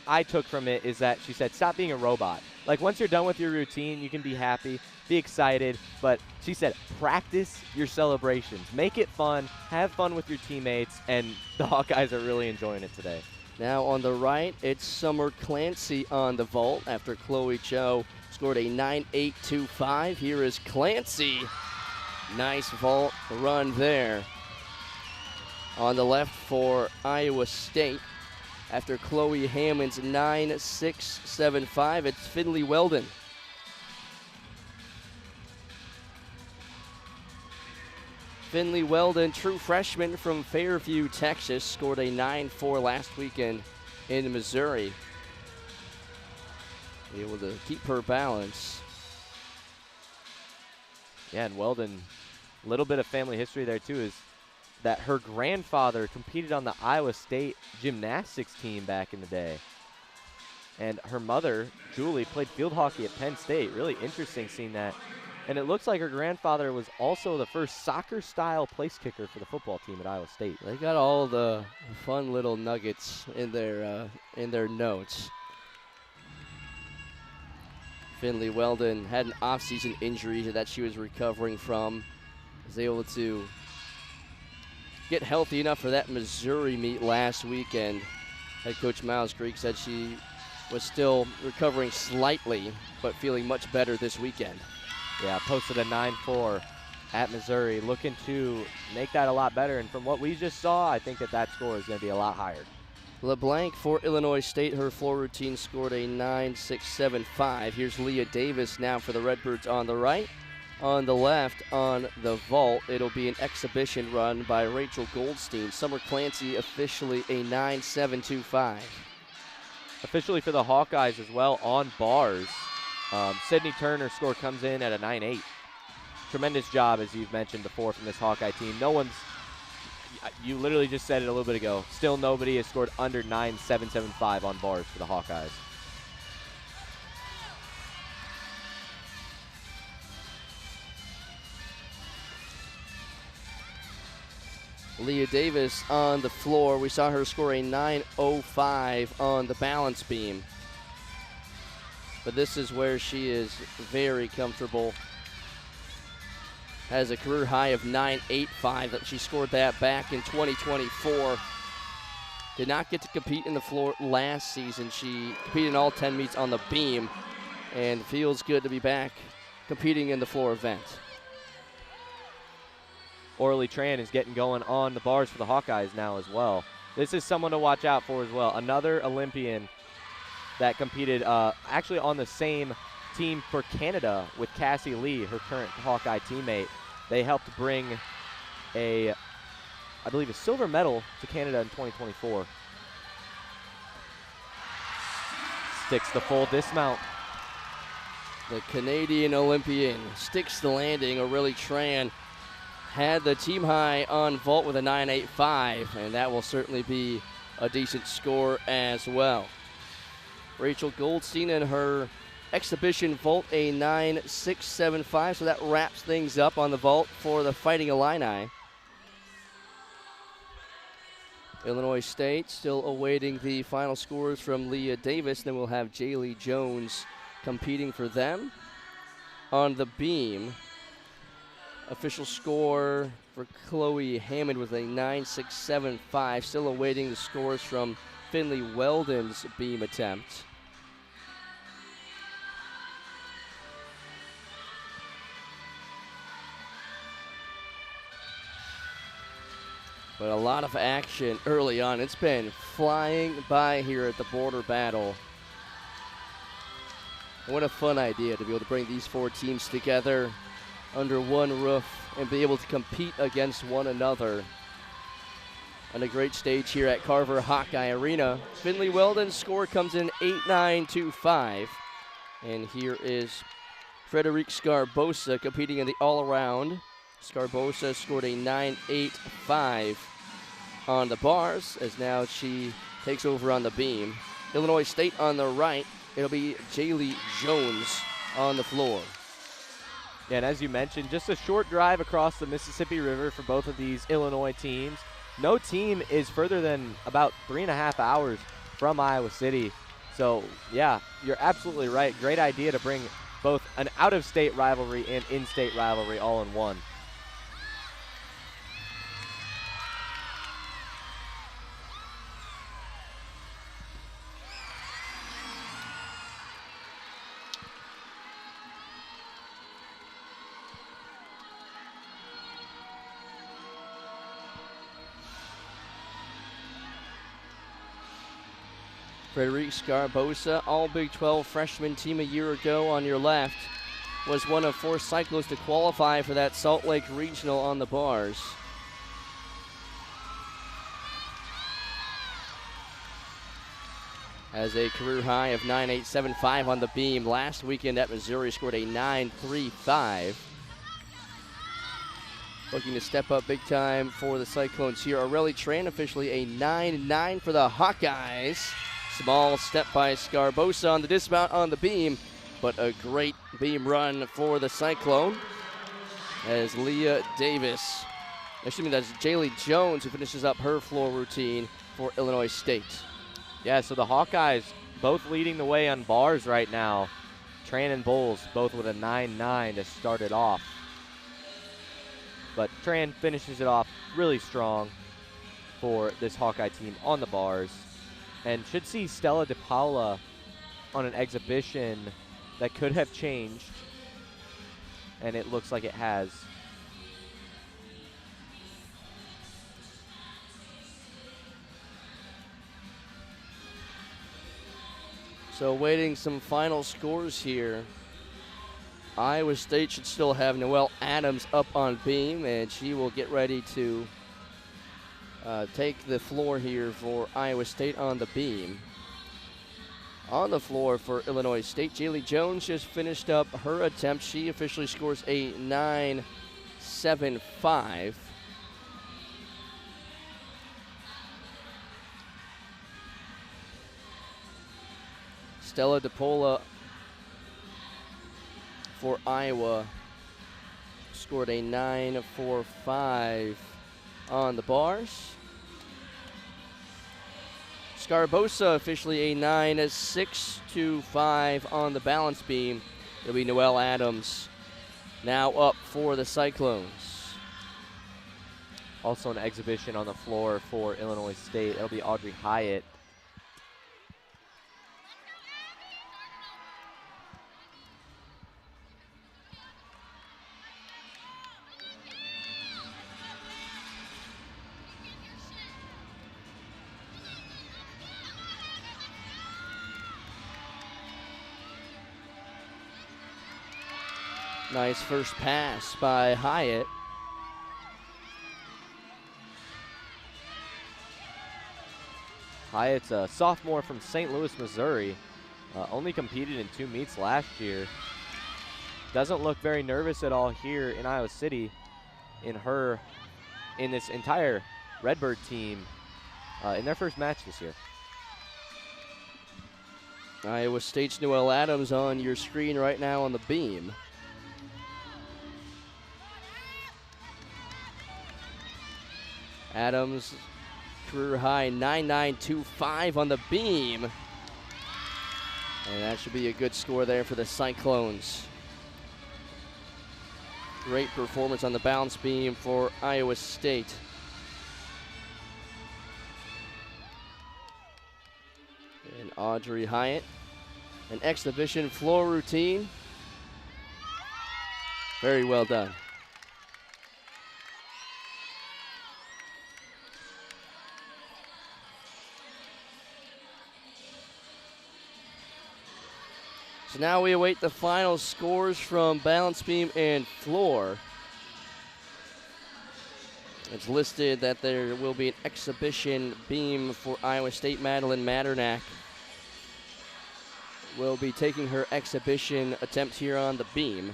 I took from it is that she said, stop being a robot. Like, once you're done with your routine, you can be happy, be excited, but she said, practice your celebrations. Make it fun, have fun with your teammates, and the Hawkeyes are really enjoying it today. Now on the right, it's Summer Clancy on the vault after Chloe Cho scored a 9.825. Here is Clancy. Nice vault run there. On the left for Iowa State, after Chloe Hammond's 9.675, it's Finley Weldon. Finley Weldon, true freshman from Fairview, Texas, scored a 9.4 last weekend in Missouri. Able to keep her balance. Yeah, and Weldon, a little bit of family history there too, is that her grandfather competed on the Iowa State gymnastics team back in the day. And her mother, Julie, played field hockey at Penn State. Really interesting seeing that. And it looks like her grandfather was also the first soccer-style place kicker for the football team at Iowa State. They got all the fun little nuggets in their notes. Finley Weldon had an off-season injury that she was recovering from. Was able to get healthy enough for that Missouri meet last weekend. Head coach Miles Greek said she was still recovering slightly, but feeling much better this weekend. Yeah, posted a 9.4 at Missouri, looking to make that a lot better. And from what we just saw, I think that score is going to be a lot higher. LeBlanc for Illinois State, her floor routine scored a 9.675. Here's Leah Davis now for the Redbirds on the right. On the left, on the vault, it'll be an exhibition run by Rachel Goldstein. Summer Clancy officially a 9.725. Officially for the Hawkeyes as well on bars. Sydney Turner's score comes in at a 9.8. Tremendous job, as you've mentioned before, from this Hawkeye team. You literally just said it a little bit ago, still nobody has scored under 9.775 on bars for the Hawkeyes. Leah Davis on the floor. We saw her score a 9.05 on the balance beam. But this is where she is very comfortable. Has a career high of 9.85. She scored that back in 2024. Did not get to compete in the floor last season. She competed in all 10 meets on the beam and feels good to be back competing in the floor event. Orly Tran is getting going on the bars for the Hawkeyes now as well. This is someone to watch out for as well. Another Olympian that competed actually on the same team for Canada with Cassie Lee, her current Hawkeye teammate. They helped bring I believe, a silver medal to Canada in 2024. Sticks the full dismount. The Canadian Olympian sticks the landing. Aurelie Tran had the team high on vault with a 9.85, and that will certainly be a decent score as well. Rachel Goldstein in her exhibition vault, a 9.675, so that wraps things up on the vault for the Fighting Illini. Illinois State still awaiting the final scores from Leah Davis. Then we'll have Jaylee Jones competing for them. On the beam, official score for Chloe Hammond with a 9.675. Still awaiting the scores from Finley Weldon's beam attempt. But a lot of action early on. It's been flying by here at the border battle. And what a fun idea to be able to bring these four teams together under one roof and be able to compete against one another on a great stage here at Carver Hawkeye Arena. Finley Weldon's score comes in 8.925. And here is Frederique Scarbosa competing in the all-around. Scarbosa scored a 9.85 on the bars, as now she takes over on the beam. Illinois State on the right, it'll be Jaylee Jones on the floor. Yeah, and as you mentioned, just a short drive across the Mississippi River for both of these Illinois teams. No team is further than about 3.5 hours from Iowa City. So, yeah, you're absolutely right. Great idea to bring both an out-of-state rivalry and in-state rivalry all in one. Frederique Scarbosa, all Big 12 freshman team a year ago on your left, was one of 4 cyclists to qualify for that Salt Lake Regional on the bars. Has a career high of 9.875 on the beam. Last weekend at Missouri scored a 9.35. Looking to step up big time for the Cyclones here. Aurelie Tran officially a 9.9 for the Hawkeyes. Small step by Scarbosa on the dismount on the beam, but a great beam run for the Cyclone as Leah Davis, that's Jaylee Jones who finishes up her floor routine for Illinois State. Yeah, so the Hawkeyes both leading the way on bars right now. Tran and Bowles both with a 9.9 to start it off. But Tran finishes it off really strong for this Hawkeye team on the bars. And should see Stella DePaula on an exhibition that could have changed. And it looks like it has. So waiting some final scores here. Iowa State should still have Noelle Adams up on beam, and she will get ready to take the floor here for Iowa State on the beam. On the floor for Illinois State, Jaylee Jones just finished up her attempt. She officially scores a 9.75. Stella DePaula for Iowa scored a 9.45 on the bars. Scarbosa officially a 9.625 on the balance beam. It'll be Noelle Adams now up for the Cyclones. Also an exhibition on the floor for Illinois State. It'll be Audrey Hyatt. Nice first pass by Hyatt. Hyatt's a sophomore from St. Louis, Missouri. Only competed in 2 meets last year. Doesn't look very nervous at all here in Iowa City in this entire Redbird team in their first match this year. Iowa State's Noelle Adams on your screen right now on the beam. Adams, career high 9.925 on the beam. And that should be a good score there for the Cyclones. Great performance on the bounce beam for Iowa State. And Audrey Hyatt, an exhibition floor routine. Very well done. So now we await the final scores from balance beam and floor. It's listed that there will be an exhibition beam for Iowa State. Madeline Madernack will be taking her exhibition attempt here on the beam.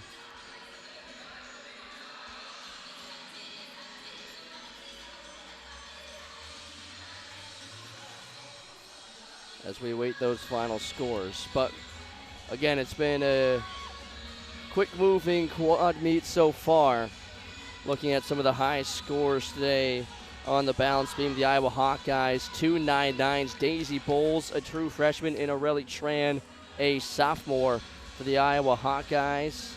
As we await those final scores. But again, it's been a quick-moving quad meet so far. Looking at some of the high scores today on the balance beam, the Iowa Hawkeyes, 2.99s. Daisy Bowles, a true freshman, and Aurelie Tran, a sophomore for the Iowa Hawkeyes.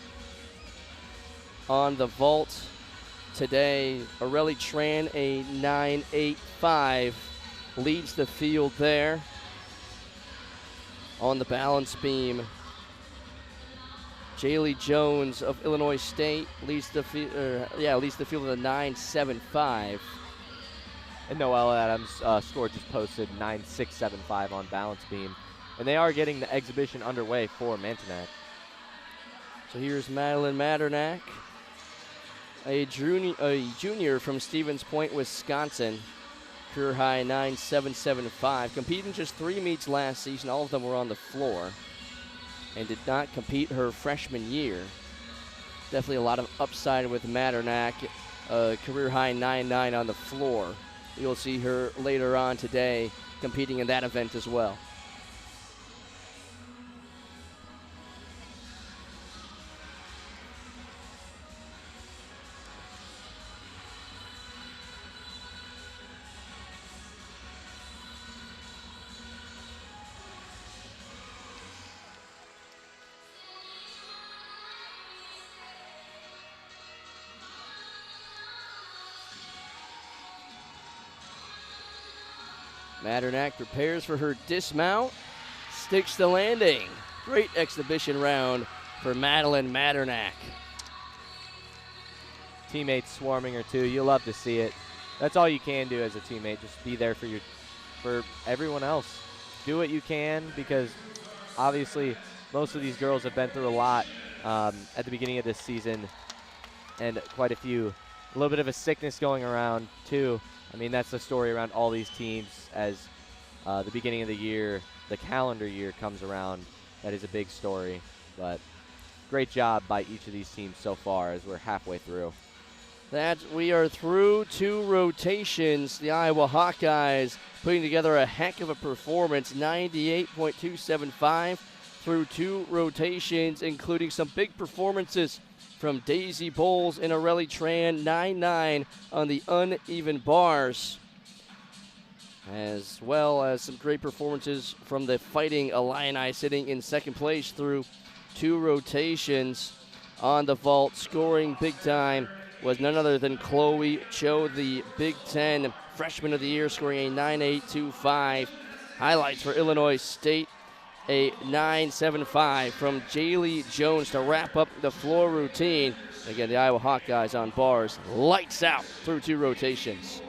On the vault today, Aurelie Tran, a 9.85, leads the field there. On the balance beam, Jaylee Jones of Illinois State leads the field with a 9.75. And Noelle Adams' score just posted 9.675 on balance beam. And they are getting the exhibition underway for Mantenac. So here's Madeline Madernack, a junior from Stevens Point, Wisconsin. Career high 9.775. Competed just 3 meets last season. All of them were on the floor. And did not compete her freshman year. Definitely a lot of upside with Madernack. Career high 9.9 on the floor. You'll see her later on today competing in that event as well. Madernack prepares for her dismount, sticks the landing. Great exhibition round for Madeline Madernack. Teammates swarming her too. You love to see it. That's all you can do as a teammate. Just be there for everyone else. Do what you can, because obviously most of these girls have been through a lot at the beginning of this season, and quite a little bit of a sickness going around too. I mean, that's the story around all these teams as the beginning of the year, the calendar year comes around. That is a big story, but great job by each of these teams so far as we're halfway through. We are through 2 rotations. The Iowa Hawkeyes putting together a heck of a performance, 98.275 through 2 rotations, including some big performances from Daisy Bowles and Aurelie Tran, 9.9 on the uneven bars, as well as some great performances from the Fighting Illini, sitting in second place through 2 rotations. On the vault, scoring big time, was none other than Chloe Cho, the Big Ten Freshman of the Year, scoring a 9.825. Highlights for Illinois State, a 9.75 from Jaylee Jones to wrap up the floor routine. Again, the Iowa Hawkeyes on bars, lights out through 2 rotations.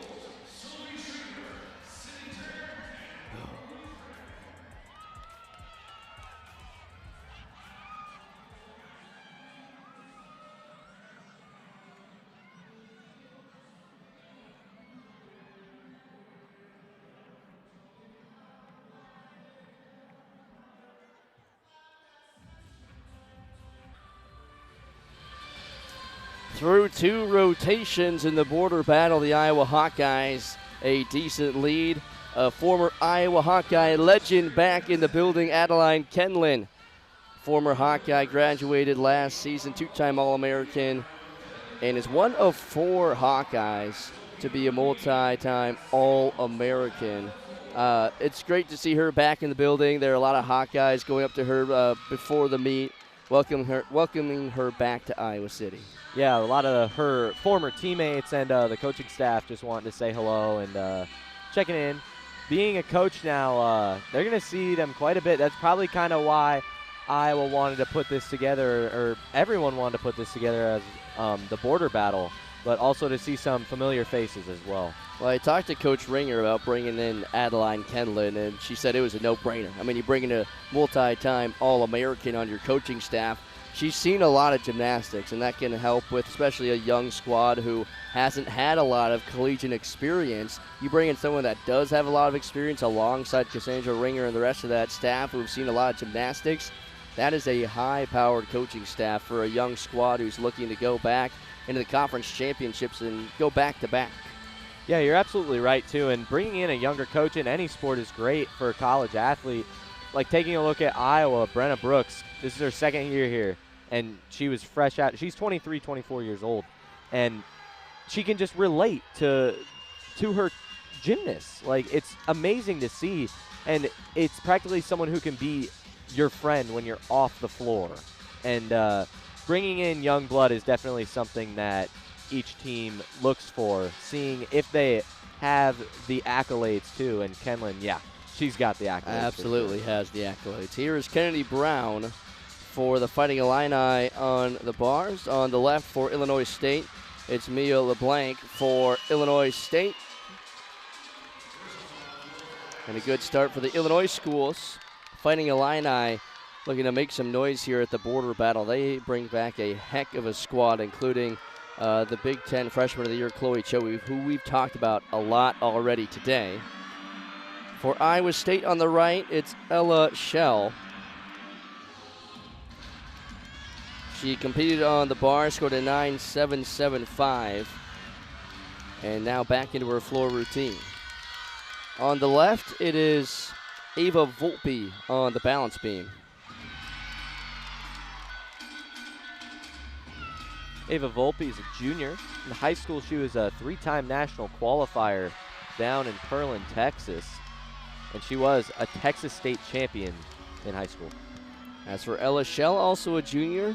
Through 2 rotations in the border battle, the Iowa Hawkeyes a decent lead. A former Iowa Hawkeye legend back in the building, Adeline Kenlin. Former Hawkeye, graduated last season, 2-time All-American, and is one of 4 Hawkeyes to be a multi-time All-American. It's great to see her back in the building. There are a lot of Hawkeyes going up to her before the meet, welcoming her back to Iowa City. Yeah, a lot of her former teammates and the coaching staff just wanting to say hello and checking in. Being a coach now, they're going to see them quite a bit. That's probably kind of why Iowa wanted to put this together, or everyone wanted to put this together as the border battle, but also to see some familiar faces as well. Well, I talked to Coach Ringer about bringing in Adeline Kenlin, and she said it was a no-brainer. I mean, you bring in a multi-time All-American on your coaching staff. She's seen a lot of gymnastics, and that can help with especially a young squad who hasn't had a lot of collegiate experience. You bring in someone that does have a lot of experience alongside Cassandra Ringer and the rest of that staff who have seen a lot of gymnastics. That is a high-powered coaching staff for a young squad who's looking to go back into the conference championships and go back-to-back. Yeah, you're absolutely right, too. And bringing in a younger coach in any sport is great for a college athlete. Like taking a look at Iowa, Brenna Brooks, this is her second year here, and she was fresh out. She's 23, 24 years old, and she can just relate to her gymnasts. Like, it's amazing to see, and it's practically someone who can be your friend when you're off the floor. And bringing in young blood is definitely something that each team looks for, seeing if they have the accolades too. And Kenlin, yeah, she's got the accolades. Absolutely has the accolades. Here is Kennedy Brown for the Fighting Illini on the bars. On the left for Illinois State, it's Mia LeBlanc for Illinois State. And a good start for the Illinois schools. Fighting Illini looking to make some noise here at the border battle. They bring back a heck of a squad, including the Big Ten Freshman of the Year, Chloe Cho, who we've talked about a lot already today. For Iowa State on the right, it's Ella Shell. She competed on the bar, scored a 9.775, and now back into her floor routine. On the left, it is Ava Volpe on the balance beam. Ava Volpe is a junior. In high school, she was a 3-time national qualifier down in Pearland, Texas. And she was a Texas State champion in high school. As for Ella Shell, also a junior,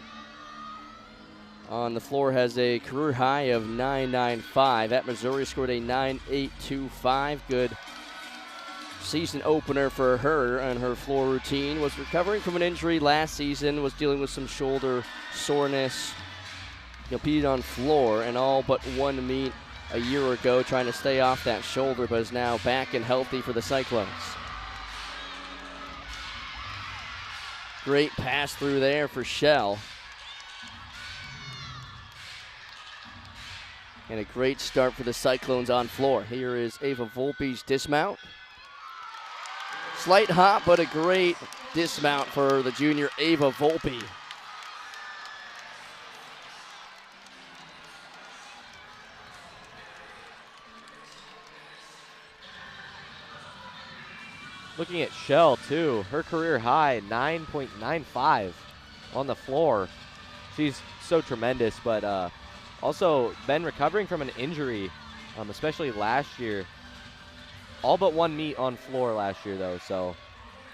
on the floor has a career high of 9.95. At Missouri, scored a 9.825. Good season opener for her on her floor routine. Was recovering from an injury last season, was dealing with some shoulder soreness. Competed on floor and all but one meet a year ago, trying to stay off that shoulder, but is now back and healthy for the Cyclones. Great pass through there for Shell. And a great start for the Cyclones on floor. Here is Ava Volpe's dismount. Slight hop, but a great dismount for the junior Ava Volpe. Looking at Shell, too, her career high, 9.95 on the floor. She's so tremendous, but also been recovering from an injury, especially last year. All but one meet on floor last year, though, so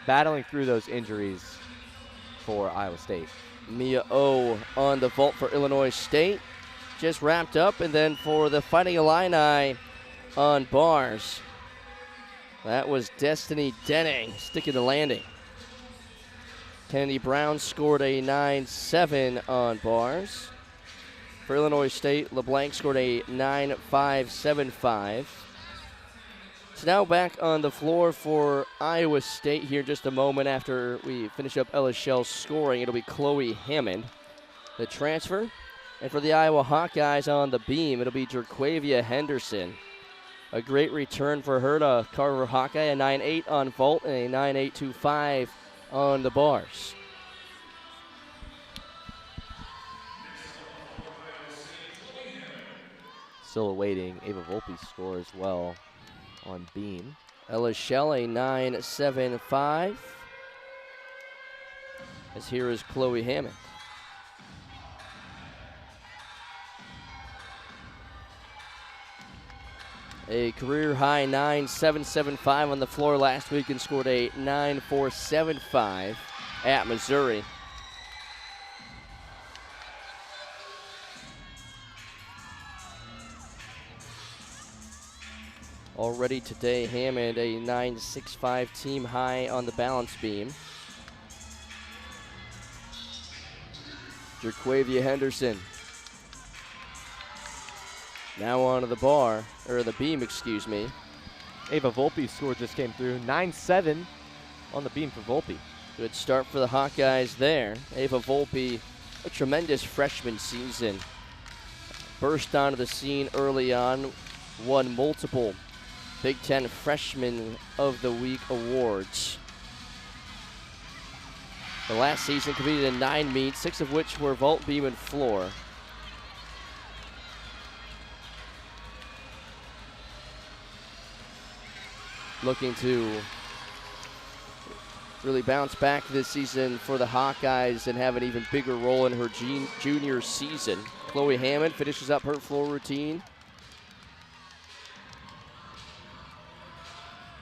battling through those injuries for Iowa State. Mia O on the vault for Illinois State. Just wrapped up, and then for the Fighting Illini on bars, that was Destiny Denning sticking the landing. Kennedy Brown scored a 9.7 on bars. For Illinois State, LeBlanc scored a 9.575. So now back on the floor for Iowa State here just a moment after we finish up Ella Shell's scoring. It'll be Chloe Hammond, the transfer. And for the Iowa Hawkeyes on the beam, it'll be Jerquavia Henderson. A great return for her to Carver Hawkeye, a 9.8 on vault and a 9.825 on the bars. Still awaiting Ava Volpe's score as well on beam. Ella Shelley 9.75. As here is Chloe Hammond. A career high 9.775 on the floor last week and scored a 9.475 at Missouri. Already today, Hammond a 9.65 team high on the balance beam. Jerquavia Henderson now onto the bar, or the beam, excuse me. Ava Volpe's score just came through, 9-7 on the beam for Volpe. Good start for the Hawkeyes there. Ava Volpe, a tremendous freshman season. Burst onto the scene early on, won multiple Big Ten Freshman of the Week awards. The last season competed in 9 meets, 6 of which were vault, beam, and floor. Looking to really bounce back this season for the Hawkeyes and have an even bigger role in her junior season. Chloe Hammond finishes up her floor routine.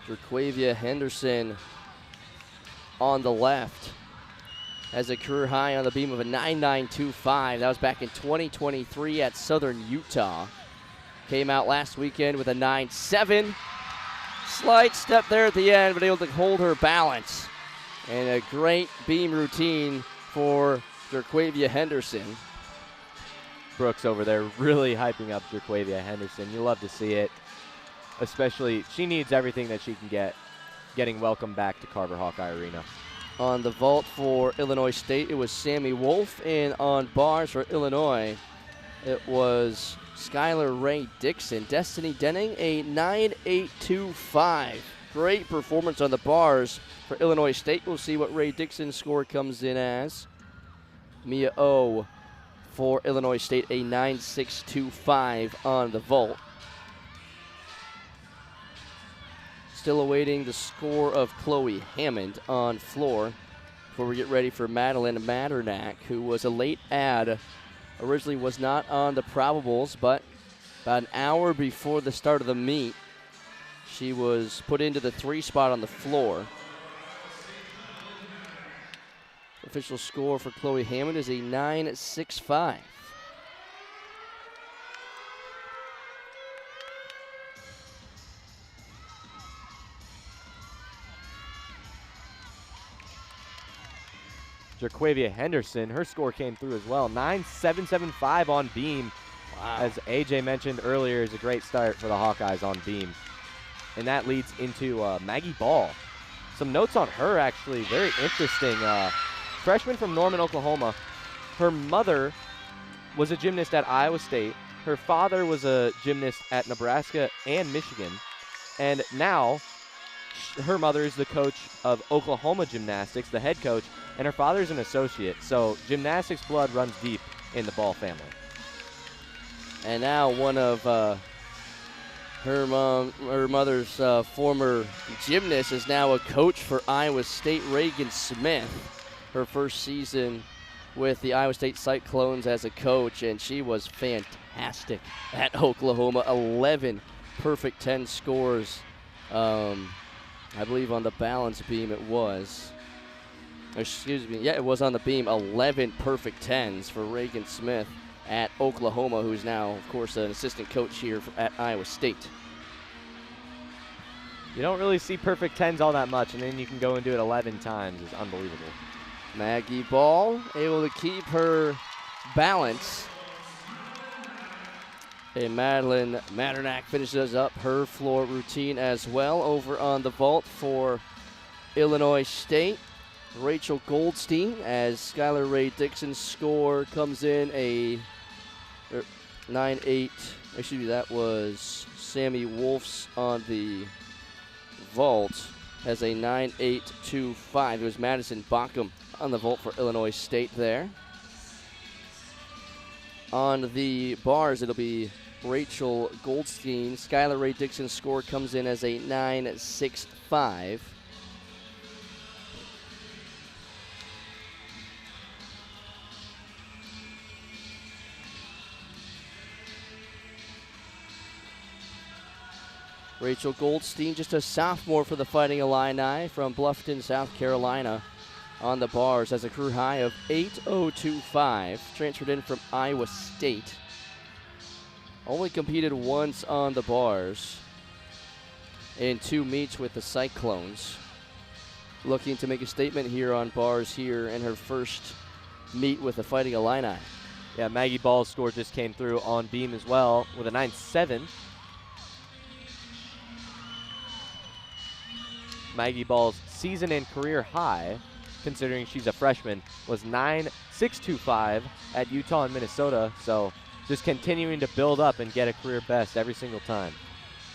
Jerquavia Henderson on the left has a career high on the beam of a 9.925. That was back in 2023 at Southern Utah. Came out last weekend with a 9.7. Slight step there at the end, but able to hold her balance. And a great beam routine for Jerquavia Henderson. Brooks over there really hyping up Jerquavia Henderson. You love to see it. Especially, she needs everything that she can get, getting welcome back to Carver Hawkeye Arena. On the vault for Illinois State, it was Sammy Wolf, and on bars for Illinois, it was Skylar Ray Dixon. Destiny Denning, a 9.825. Great performance on the bars for Illinois State. We'll see what Ray Dixon's score comes in as. Mia O for Illinois State, a 9.625 on the vault. Still awaiting the score of Chloe Hammond on floor before we get ready for Madeline Matternack, who was a late add. Originally was not on the probables, but about an hour before the start of the meet, she was put into the 3 spot on the floor. Official score for Chloe Hammond is a 9.65. Jerquavia Henderson, her score came through as well, 9.775 on beam. Wow. As AJ mentioned earlier, is a great start for the Hawkeyes on beam. And that leads into Maggie Ball. Some notes on her, actually, very interesting. Freshman from Norman, Oklahoma. Her mother was a gymnast at Iowa State. Her father was a gymnast at Nebraska and Michigan. And now, her mother is the coach of Oklahoma Gymnastics, the head coach, and her father's an associate. So gymnastics blood runs deep in the Ball family. And now one of her mother's former gymnast is now a coach for Iowa State, Reagan Smith. Her first season with the Iowa State Cyclones as a coach, and she was fantastic at Oklahoma. 11 perfect 10 scores. I believe on the balance beam it was. Excuse me, yeah, it was on the beam. 11 perfect 10s for Reagan Smith at Oklahoma, who's now, of course, an assistant coach here at Iowa State. You don't really see perfect 10s all that much, and then you can go and do it 11 times. It's unbelievable. Maggie Ball able to keep her balance. And Madeline Matternack finishes up her floor routine as well over on the vault for Illinois State. Rachel Goldstein, as Skylar Ray Dixon's score comes in a 9.8. Excuse me, that was Sammy Wolf's on the vault, has a 9.825. It was Madison Bockham on the vault for Illinois State there. On the bars, it'll be Rachel Goldstein. Skylar Ray Dixon's score comes in as a 9.65. Rachel Goldstein, just a sophomore for the Fighting Illini from Bluffton, South Carolina, on the bars has a career high of 8.025. Transferred in from Iowa State. Only competed once on the bars in 2 meets with the Cyclones. Looking to make a statement here on bars here in her first meet with the Fighting Illini. Yeah, Maggie Ball's score just came through on beam as well with a 9.7. Maggie Ball's season and career high, considering she's a freshman, was 9.625 at Utah and Minnesota. So just continuing to build up and get a career best every single time.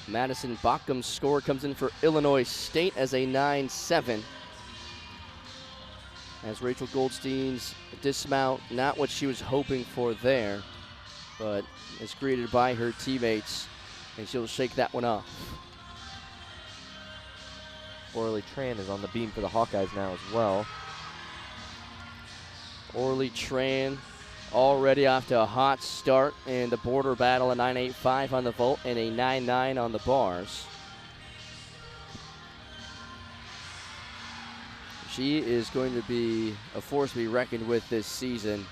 Madison Bachum's score comes in for Illinois State as a 9.7. As Rachel Goldstein's dismount, not what she was hoping for there, but is greeted by her teammates, and she'll shake that one off. Orly Tran is on the beam for the Hawkeyes now as well. Orly Tran already off to a hot start in the border battle, a 9.85 on the vault and a 9.9 on the bars. She is going to be a force to be reckoned with this season.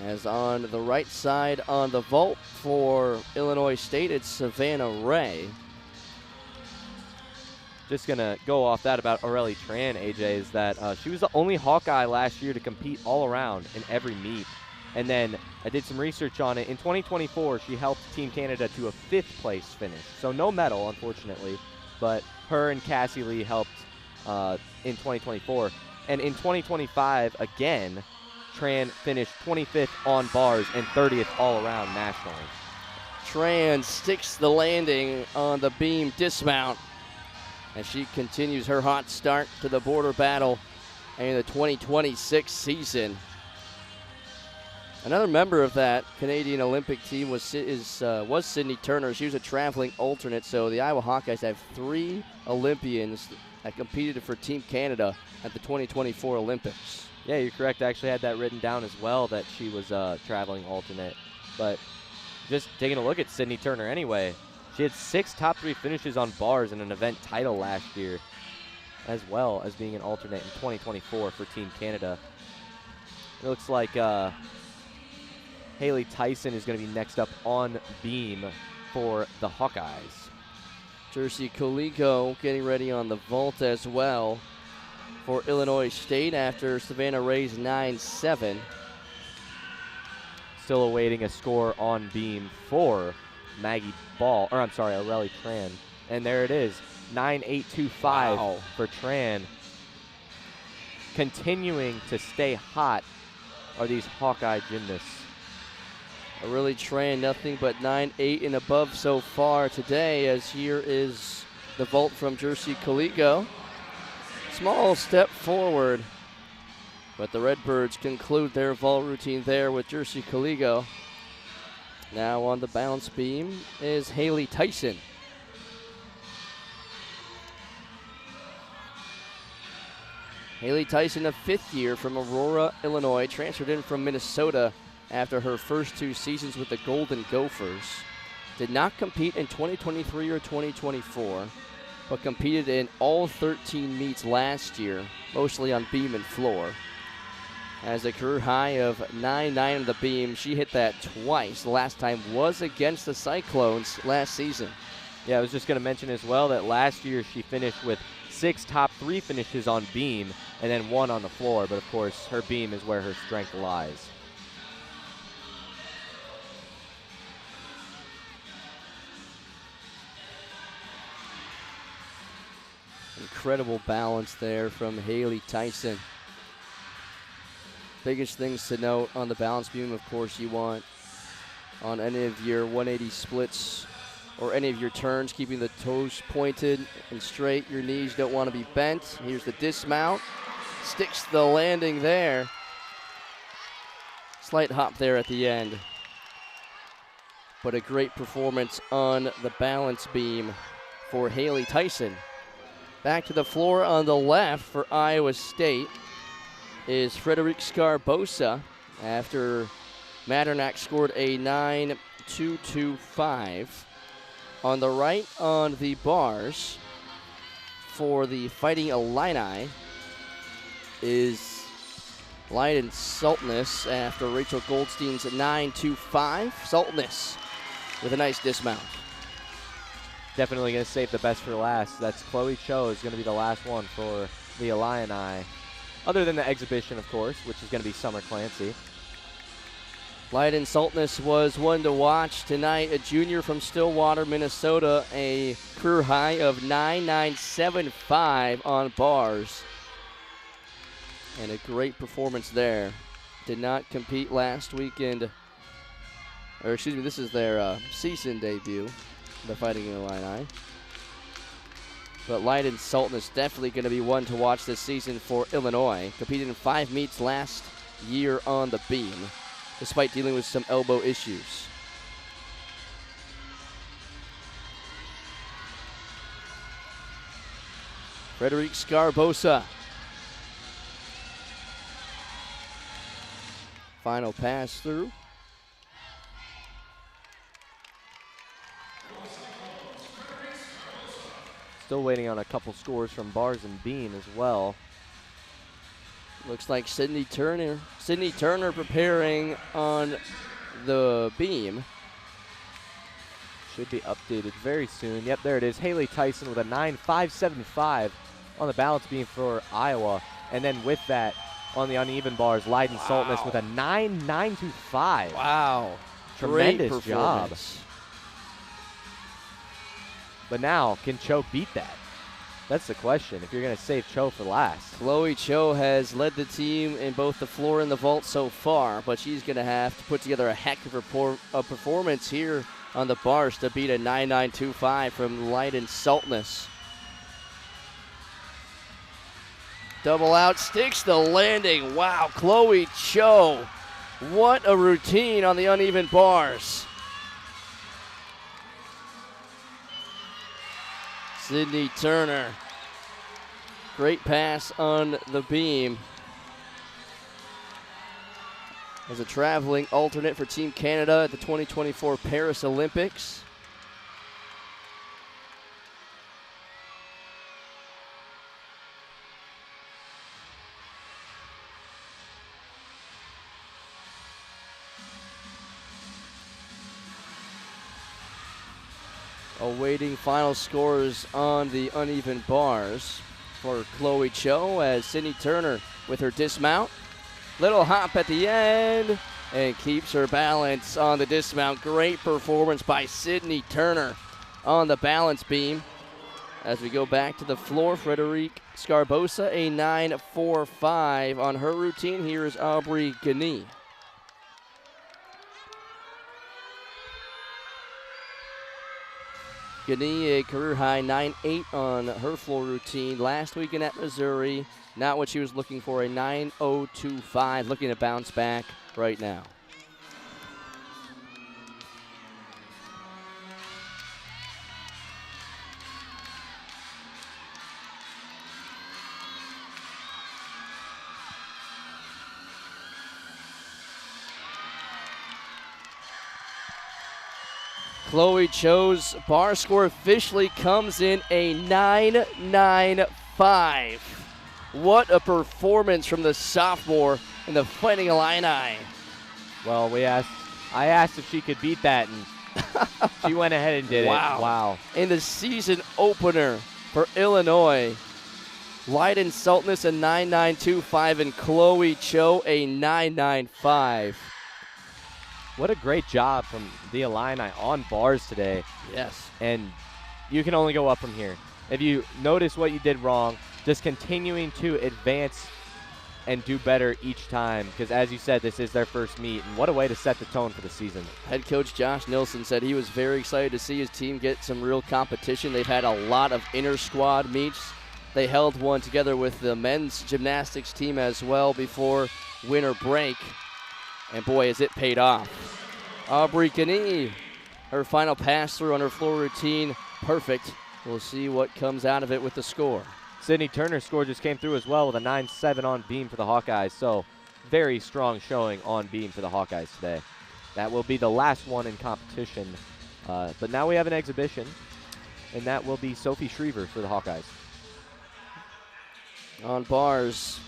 As on the right side on the vault for Illinois State, it's Savannah Ray. Just going to go off that about Aurelie Tran, AJ, is that she was the only Hawkeye last year to compete all around in every meet. And then I did some research on it. In 2024, she helped Team Canada to a 5th place finish. So no medal, unfortunately, but her and Cassie Lee helped in 2024. And in 2025, again, Tran finished 25th on bars and 30th all around nationally. Tran sticks the landing on the beam dismount as she continues her hot start to the border battle in the 2026 season. Another member of that Canadian Olympic team was Sydney Turner. She was a traveling alternate, so the Iowa Hawkeyes have 3 Olympians that competed for Team Canada at the 2024 Olympics. Yeah, you're correct. I actually had that written down as well, that she was a traveling alternate. But just taking a look at Sydney Turner anyway, she had 6 top 3 finishes on bars in an event title last year, as well as being an alternate in 2024 for Team Canada. It looks like Haley Tyson is going to be next up on beam for the Hawkeyes. Jersey Colico getting ready on the vault as well for Illinois State after Savannah Ray's 9.7. Still awaiting a score on beam for Maggie Ball, or I'm sorry, Aurelie Tran. And there it is, 9.825 for Tran. Continuing to stay hot are these Hawkeye gymnasts. Aurelie Tran, nothing but 9.8 and above so far today, as here is the vault from Jersey Colico. Small step forward, but the Redbirds conclude their vault routine there with Jersey Colico. Now on the balance beam is Haley Tyson. Haley Tyson, a 5th year from Aurora, Illinois, transferred in from Minnesota after her first 2 seasons with the Golden Gophers. Did not compete in 2023 or 2024, but competed in all 13 meets last year, mostly on beam and floor. Has a career high of 9.9 on the beam. She hit that twice. The last time was against the Cyclones last season. Yeah, I was just going to mention as well that last year she finished with 6 top 3 finishes on beam and then 1 on the floor. But, of course, her beam is where her strength lies. Incredible balance there from Haley Tyson. Biggest things to note on the balance beam, of course, you want on any of your 180 splits or any of your turns, keeping the toes pointed and straight. Your knees don't want to be bent. Here's the dismount. Sticks the landing there. Slight hop there at the end. but a great performance on the balance beam for Haley Tyson. Back to the floor on the left for Iowa State is Frederic Scarbosa after Maternack scored a 9.225. On the right on the bars for the Fighting Illini is Leiden Saltness after Rachel Goldstein's 9.25. Saltness with a nice dismount. Definitely going to save the best for last. That's Chloe Cho is going to be the last one for the Illini. Other than the exhibition, of course, which is going to be Summer Clancy. Leiden Saltness was one to watch tonight, a junior from Stillwater, Minnesota, a career high of 9.975 on bars. And a great performance there. Did not compete last weekend, or excuse me, this is their season debut, the Fighting Illini. But Leiden Saltness definitely going to be one to watch this season for Illinois. Competed in 5 meets last year on the beam, despite dealing with some elbow issues. Frederic Scarbosa. Final pass through. Still waiting on a couple scores from bars and beam as well. Looks like Sydney Turner preparing on the beam. Should be updated very soon. Yep, there it is. Haley Tyson with a 9.575 on the balance beam for Iowa. And then with that, on the uneven bars, Leiden Saltness with a 9.925. Wow. Tremendous job. But now, can Cho beat that? That's the question, if you're going to save Cho for last. Chloe Cho has led the team in both the floor and the vault so far, but she's going to have to put together a heck of a performance here on the bars to beat a 9.925 from Leiden Saltness. Double out, sticks the landing. Wow, Chloe Cho. What a routine on the uneven bars. Sydney Turner. Great pass on the beam. As a traveling alternate for Team Canada at the 2024 Paris Olympics. Awaiting final scores on the uneven bars for Chloe Cho as Sydney Turner with her dismount. Little hop at the end and keeps her balance on the dismount. Great performance by Sydney Turner on the balance beam. As we go back to the floor, Frederic Scarbosa, a 9.45 on her routine. Here is Aubrey Gagné. Gagné, a career high 9.8 on her floor routine last weekend at Missouri. Not what she was looking for, a 9.025. Looking to bounce back right now. Chloe Cho's bar score officially comes in a 9.95. What a performance from the sophomore in the Fighting Illini. Well, I asked if she could beat that, and she went ahead and did it. Wow. In the season opener for Illinois, Leiden Saltness a 9.925 and Chloe Cho a 9.95. What a great job from the Illini on bars today. Yes. And you can only go up from here. If you notice what you did wrong, just continuing to advance and do better each time, because as you said, this is their first meet, and what a way to set the tone for the season. Head coach Josh Nilsson said he was very excited to see his team get some real competition. They've had a lot of inter-squad meets. They held one together with the men's gymnastics team as well before winter break. And boy, has it paid off. Aubrey Gagné Her final pass through on her floor routine, perfect. We'll see what comes out of it with the score. Sydney Turner's score just came through as well with a 9-7 on beam for the Hawkeyes. So very strong showing on beam for the Hawkeyes today. That will be the last one in competition. But now we have an exhibition, and that will be Sophie Schriever for the Hawkeyes. On bars,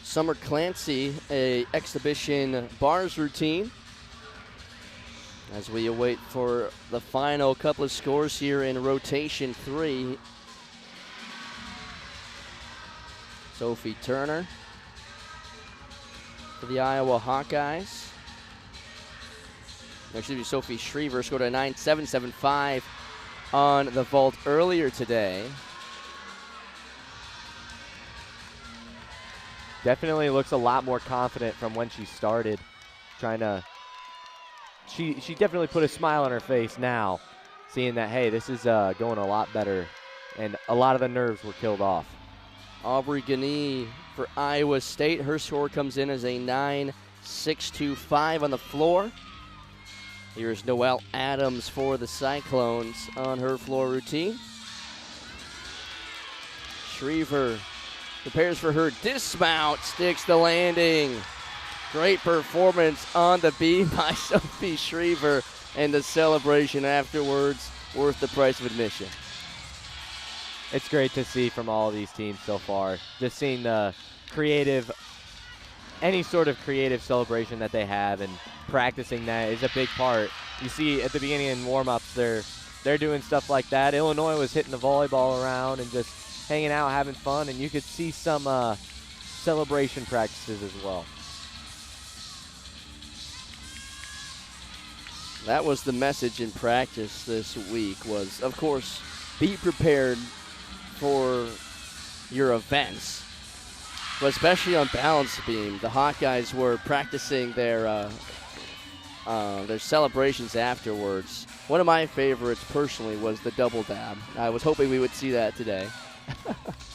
Summer Clancy, a exhibition bars routine. As we await for the final couple of scores here in rotation 3. Sophie Turner for the Iowa Hawkeyes. Excuse me, Sophie Schriever scored a 9.775 on the vault earlier today. Definitely looks a lot more confident from when she started. She definitely put a smile on her face now, seeing that, hey, this is going a lot better, and a lot of the nerves were killed off. Aubrey Gani for Iowa State. Her score comes in as a 9.625 on the floor. Here's Noelle Adams for the Cyclones on her floor routine. Schriever prepares for her dismount, sticks the landing. Great performance on the beam by Sophie Schriever, and the celebration afterwards worth the price of admission. It's great to see from all of these teams so far. Just seeing the any sort of creative celebration that they have, and practicing that is a big part. You see at the beginning in warm-ups, they're doing stuff like that. Illinois was hitting the volleyball around and just hanging out, having fun, and you could see some celebration practices as well. That was the message in practice this week was, of course, be prepared for your events, but especially on balance beam. The Hawkeyes were practicing their celebrations afterwards. One of my favorites personally was the double dab. I was hoping we would see that today.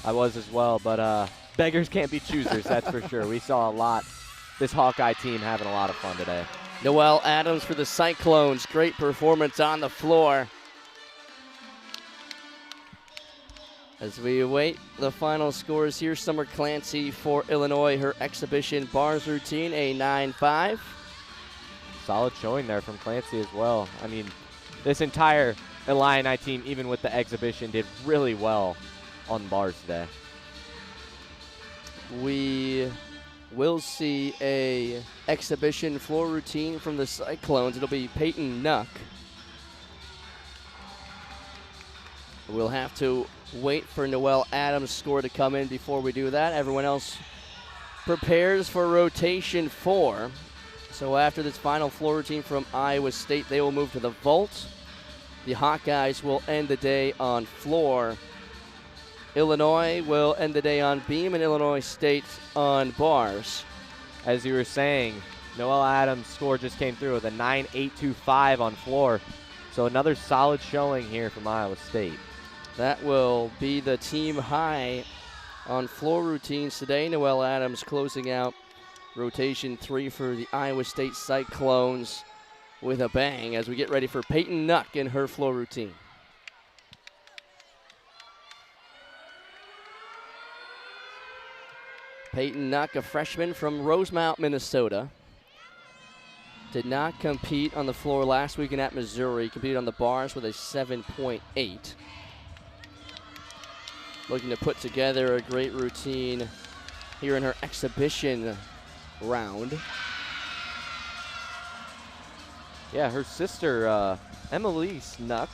I was as well, but beggars can't be choosers, that's for sure. We saw a lot. This Hawkeye team having a lot of fun today. Noelle Adams for the Cyclones. Great performance on the floor. As we await the final scores here, Summer Clancy for Illinois, her exhibition bars routine, a 9.5. Solid showing there from Clancy as well. I mean, this entire Illini team, even with the exhibition, did really well on bars today. We will see a exhibition floor routine from the Cyclones. It'll be Peyton Nuck. We'll have to wait for Noelle Adams' score to come in before we do that. Everyone else prepares for rotation 4. So after this final floor routine from Iowa State, they will move to the vault. The Hawkeyes will end the day on floor. Illinois will end the day on beam, and Illinois State on bars. As you were saying, Noelle Adams' score just came through with a 9.825 on floor. So another solid showing here from Iowa State. That will be the team high on floor routines today. Noelle Adams closing out rotation 3 for the Iowa State Cyclones with a bang as we get ready for Peyton Nuck in her floor routine. Peyton Nuck, a freshman from Rosemount, Minnesota. Did not compete on the floor last weekend at Missouri. Competed on the bars with a 7.8. Looking to put together a great routine here in her exhibition round. Yeah, her sister, Emilise Nuck,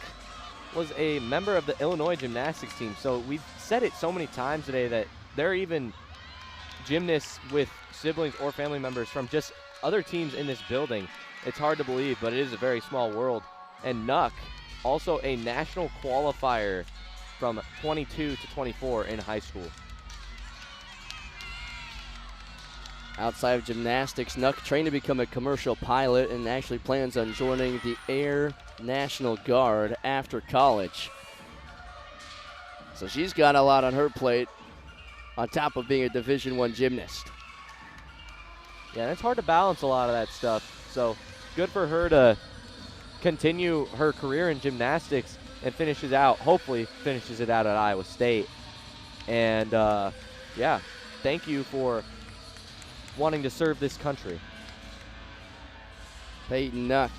was a member of the Illinois gymnastics team. So we've said it so many times today that there are even gymnasts with siblings or family members from just other teams in this building. It's hard to believe, but it is a very small world. And Nuck, also a national qualifier from 22 to 24 in high school. Outside of gymnastics, Nuck trained to become a commercial pilot and actually plans on joining the Air National Guard after college. So she's got a lot on her plate on top of being a Division I gymnast. Yeah, and it's hard to balance a lot of that stuff. So good for her to continue her career in gymnastics and hopefully finishes it out at Iowa State. And yeah, thank you for wanting to serve this country. Peyton Nuck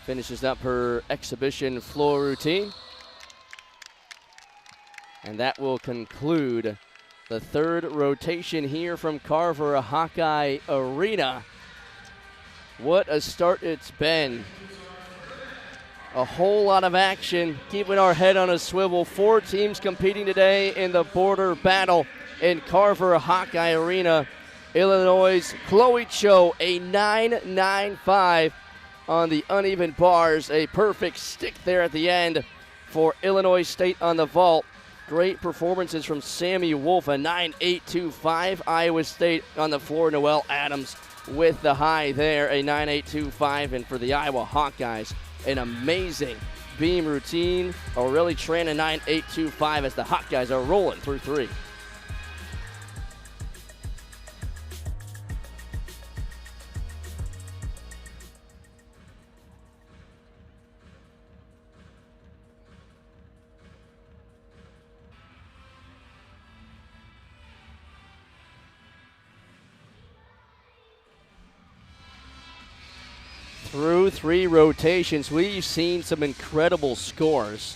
finishes up her exhibition floor routine. And that will conclude the third rotation here from Carver Hawkeye Arena. What a start it's been. A whole lot of action, keeping our head on a swivel. 4 teams competing today in the border battle in Carver Hawkeye Arena. Illinois' Chloe Cho, a 9.95 on the uneven bars. A perfect stick there at the end for Illinois State on the vault. Great performances from Sammy Wolf, a 9.825. Iowa State on the floor, Noelle Adams with the high there, a 9.825. And for the Iowa Hawkeyes, an amazing beam routine. Aurelie Tran, a 9.825 as the Hawkeyes are rolling through 3. Through 3 rotations, we've seen some incredible scores,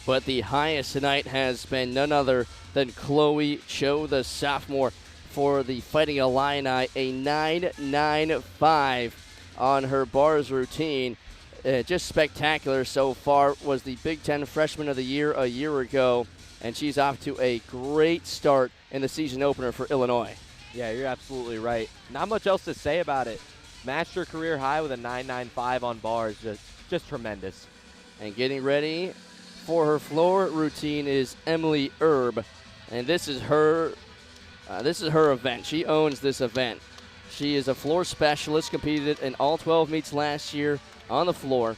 but the highest tonight has been none other than Chloe Cho, the sophomore, for the Fighting Illini, a 9.95 on her bars routine. Just spectacular so far. Was the Big Ten Freshman of the Year a year ago, and she's off to a great start in the season opener for Illinois. Yeah, you're absolutely right. Not much else to say about it. Matched her career high with a 9.95 on bars. Just tremendous. And getting ready for her floor routine is Emily Erb, and this is her event. She owns this event. She is a floor specialist, competed in all 12 meets last year on the floor,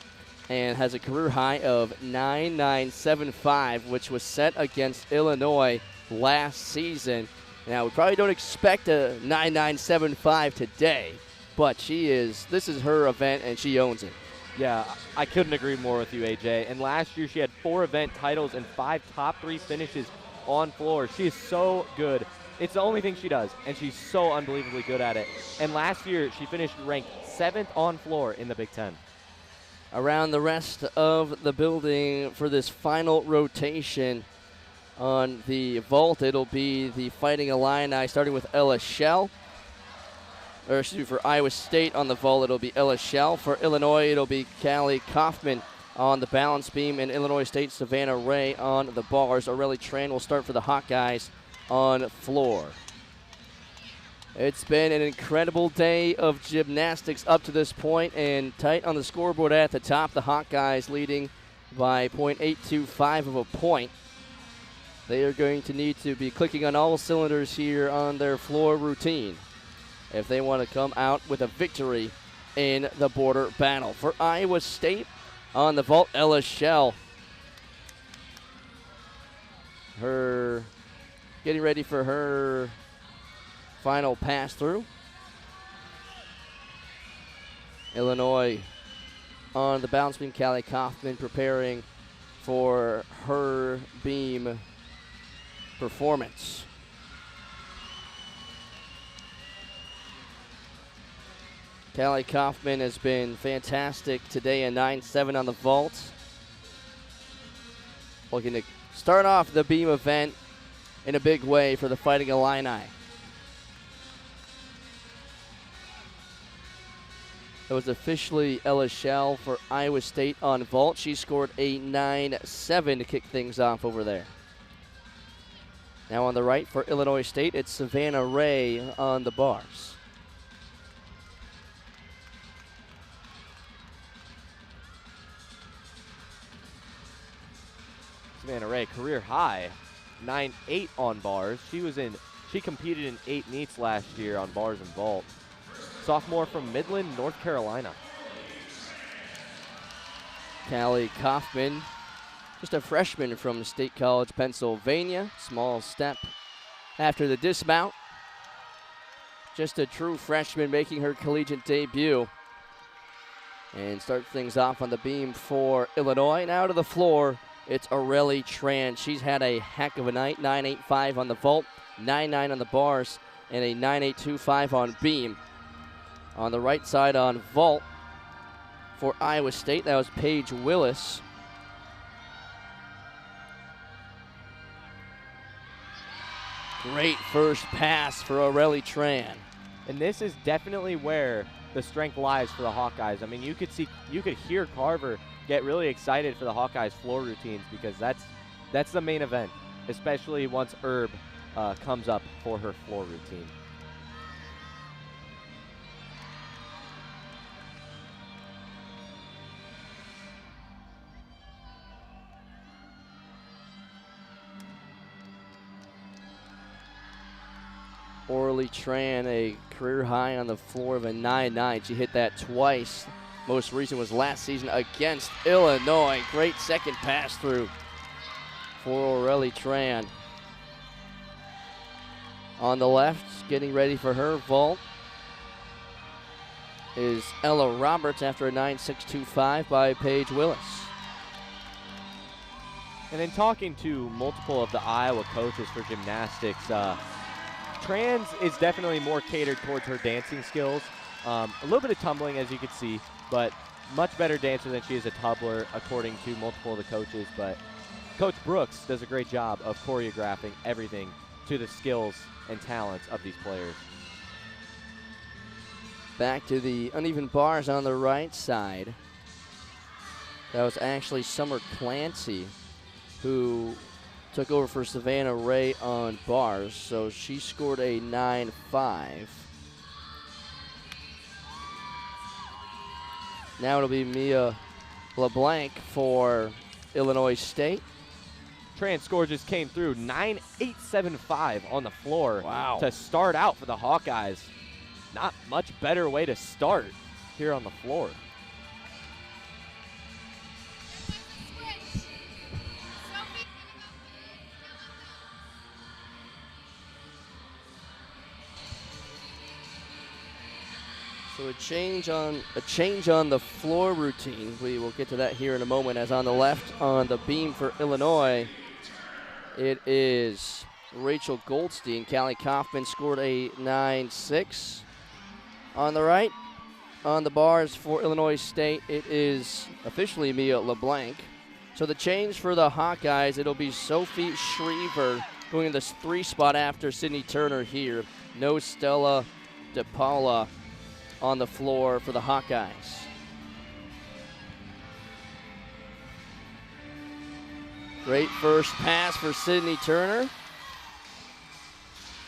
and has a career high of 9.975, which was set against Illinois last season. Now, we probably don't expect a 9.975 today, but this is her event, and she owns it. Yeah, I couldn't agree more with you, AJ. And last year, she had 4 event titles and 5 top 3 finishes on floor. She is so good. It's the only thing she does, and she's so unbelievably good at it. And last year, she finished ranked 7th on floor in the Big Ten. Around the rest of the building for this final rotation on the vault, it'll be the Fighting Illini, starting with Ella Shell. For Iowa State on the vault, it'll be Ella Shell. For Illinois, it'll be Callie Kaufman on the balance beam, and Illinois State Savannah Ray on the bars. Aurelie Tran will start for the Hawkeyes on floor. It's been an incredible day of gymnastics up to this point, and tight on the scoreboard at the top. The Hawkeyes leading by .825 of a point. They are going to need to be clicking on all cylinders here on their floor routine if they want to come out with a victory in the border battle. For Iowa State on the vault, Ella Shell. Getting ready for her final pass through. Illinois on the balance beam, Callie Kaufman preparing for her beam performance. Callie Kaufman has been fantastic today, a 9.7 on the vault. Looking to start off the beam event in a big way for the Fighting Illini. It was officially Ella Shell for Iowa State on vault. She scored a 9.7 to kick things off over there. Now on the right for Illinois State, it's Savannah Ray on the bars. Savannah Ray, career high, 9.8 on bars. She competed in 8 meets last year on bars and vault. Sophomore from Midland, North Carolina. Callie Kaufman, just a freshman from State College, Pennsylvania. Small step after the dismount. Just a true freshman making her collegiate debut. And start things off on the beam for Illinois. Now to the floor, it's Aurelie Tran. She's had a heck of a night. 9.85 on the vault, 9.9 on the bars, and a 9.825 on beam. On the right side on vault for Iowa State, that was Paige Willis. Great first pass for Aurelie Tran. And this is definitely where the strength lies for the Hawkeyes. I mean, you could hear Carver get really excited for the Hawkeyes floor routines, because that's the main event, especially once Herb comes up for her floor routine. Aurelie Tran, a career high on the floor of a 9.9. She hit that twice. Most recent was last season against Illinois. Great second pass through for Aurelie Tran. On the left, getting ready for her vault, is Ella Roberts after a 9.625 by Paige Willis. And in talking to multiple of the Iowa coaches for gymnastics, Tran is definitely more catered towards her dancing skills. A little bit of tumbling, as you can see, but much better dancer than she is a tumbler, according to multiple of the coaches. But Coach Brooks does a great job of choreographing everything to the skills and talents of these players. Back to the uneven bars on the right side. That was actually Summer Clancy who took over for Savannah Ray on bars, so she scored a 9.5. Now it'll be Mia LeBlanc for Illinois State. Tran score just came through, 9.875 on the floor. Wow. To start out for the Hawkeyes. Not much better way to start here on the floor. So a change on the floor routine. We will get to that here in a moment, as on the left on the beam for Illinois, it is Rachel Goldstein. Callie Kaufman scored a 9.6. On the right, on the bars for Illinois State, it is officially Mia LeBlanc. So the change for the Hawkeyes, it'll be Sophie Schriever going in the 3 spot after Sydney Turner here. No Stella DePaula on the floor for the Hawkeyes. Great first pass for Sydney Turner.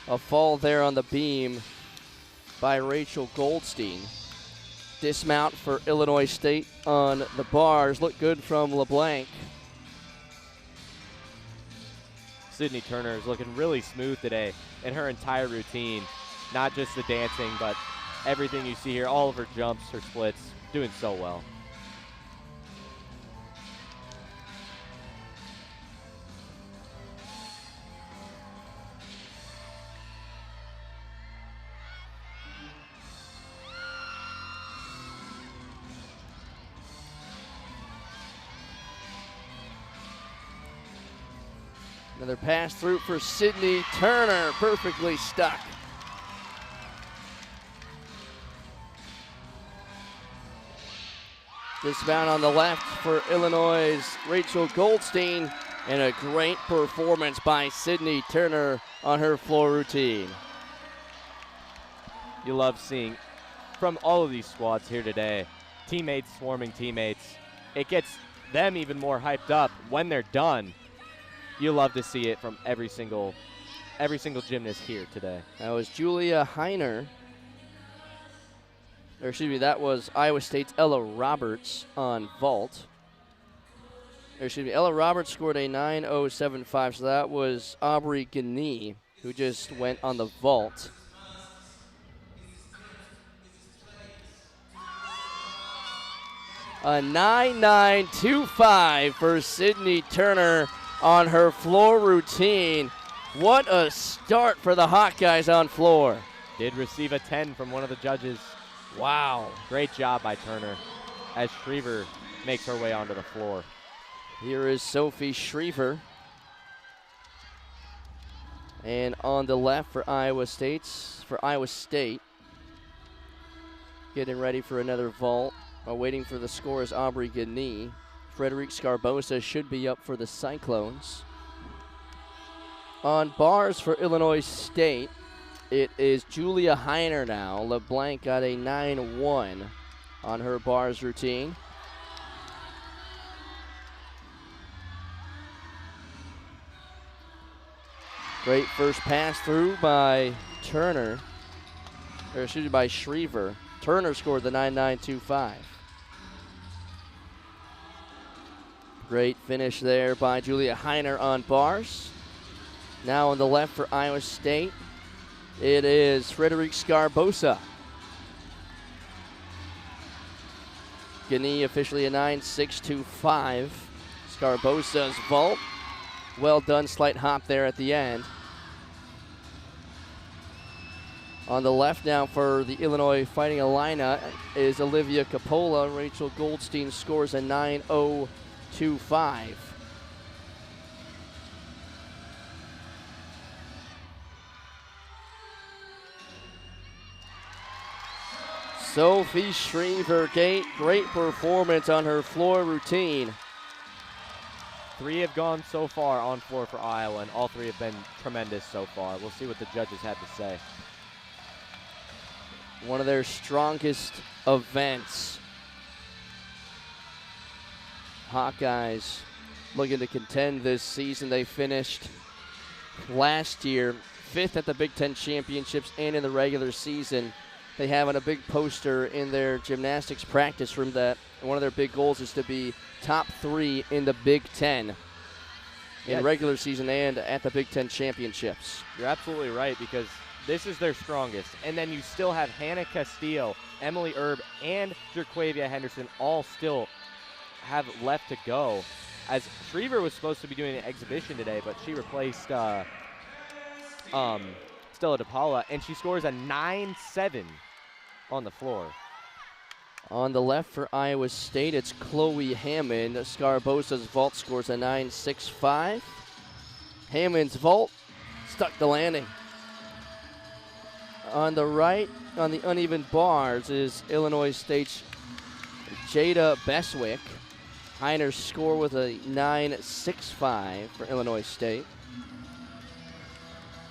A fall there on the beam by Rachel Goldstein. Dismount for Illinois State on the bars. Look good from LeBlanc. Sydney Turner is looking really smooth today in her entire routine. Not just the dancing, but everything you see here, all of her jumps, her splits, doing so well. Another pass through for Sydney Turner, perfectly stuck. Dismount on the left for Illinois' Rachel Goldstein, and a great performance by Sydney Turner on her floor routine. You love seeing from all of these squads here today, teammates swarming teammates. It gets them even more hyped up when they're done. You love to see it from every single gymnast here today. That was Julia Heiner. Or excuse me, that was Iowa State's Ella Roberts on vault. Or excuse me, Ella Roberts scored a 9.075, so that was Aubrey Gagné, who just went on the vault. A 9.925 for Sydney Turner on her floor routine. What a start for the Hawkeyes on floor. Did receive a 10 from one of the judges. Wow. Great job by Turner. as Schriever makes her way onto the floor. Here is Sophie Schriever. And on the left for Iowa State, getting ready for another vault. While waiting for the score is Aubrey Gagné. Frederic Scarbosa should be up for the Cyclones. On bars for Illinois State, it is Julia Heiner now. LeBlanc got a 9-1 on her bars routine. Great first pass through by Turner, or excuse me, by Schriever. Turner scored the 9-9-2-5. Great finish there by Julia Heiner on bars. Now on the left for Iowa State, it is Frederic Scarbosa. Gagné officially a 9-6-2-5. Scarbosa's vault. Well done, slight hop there at the end. On the left now for the Illinois Fighting Illini is Olivia Coppola. Rachel Goldstein scores a 9-0-2-5. Sophie Schriever, great performance on her floor routine. 3 have gone so far on floor for Iowa, and all 3 have been tremendous so far. We'll see what the judges had to say. One of their strongest events. Hawkeyes looking to contend this season. They finished last year 5th at the Big Ten Championships and in the regular season. They have on a big poster in their gymnastics practice room that one of their big goals is to be top 3 in the Big Ten in regular season and at the Big Ten Championships. You're absolutely right, because this is their strongest. And then you still have Hannah Castillo, Emily Erb, and Jerquavia Henderson all still have left to go. As Schriever was supposed to be doing an exhibition today, but she replaced Stella DePaula, and she scores a 9-7 on the floor. On the left for Iowa State, it's Chloe Hammond. Scarbosa's vault scores a 9-6-5. Hammond's vault stuck the landing. On the right, on the uneven bars, is Illinois State's Jada Beswick. Heiner's score with a 9-6-5 for Illinois State.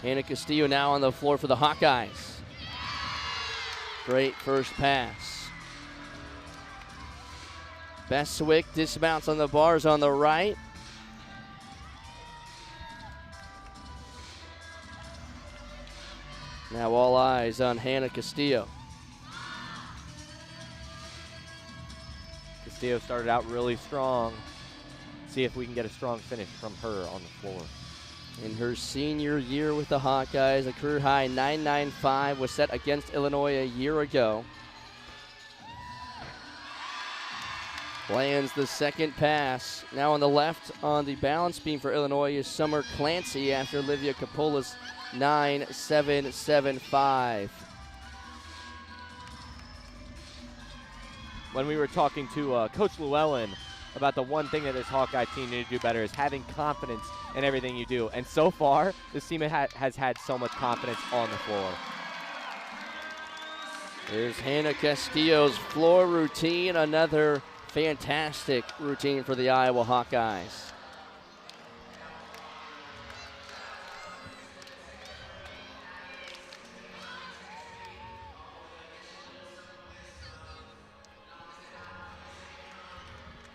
Hannah Castillo now on the floor for the Hawkeyes. Great first pass. Beswick dismounts on the bars on the right. Now all eyes on Hannah Castillo. Castillo started out really strong. See if we can get a strong finish from her on the floor. In her senior year with the Hawkeyes, a career high 9.95 was set against Illinois a year ago. Lands the second pass. Now on the left on the balance beam for Illinois is Summer Clancy after Olivia Coppola's 9-7-7-5. When we were talking to Coach Llewellyn about the one thing that this Hawkeye team needed to do better is having confidence in everything you do. And so far, this team has had so much confidence on the floor. Here's Hannah Castillo's floor routine, another fantastic routine for the Iowa Hawkeyes.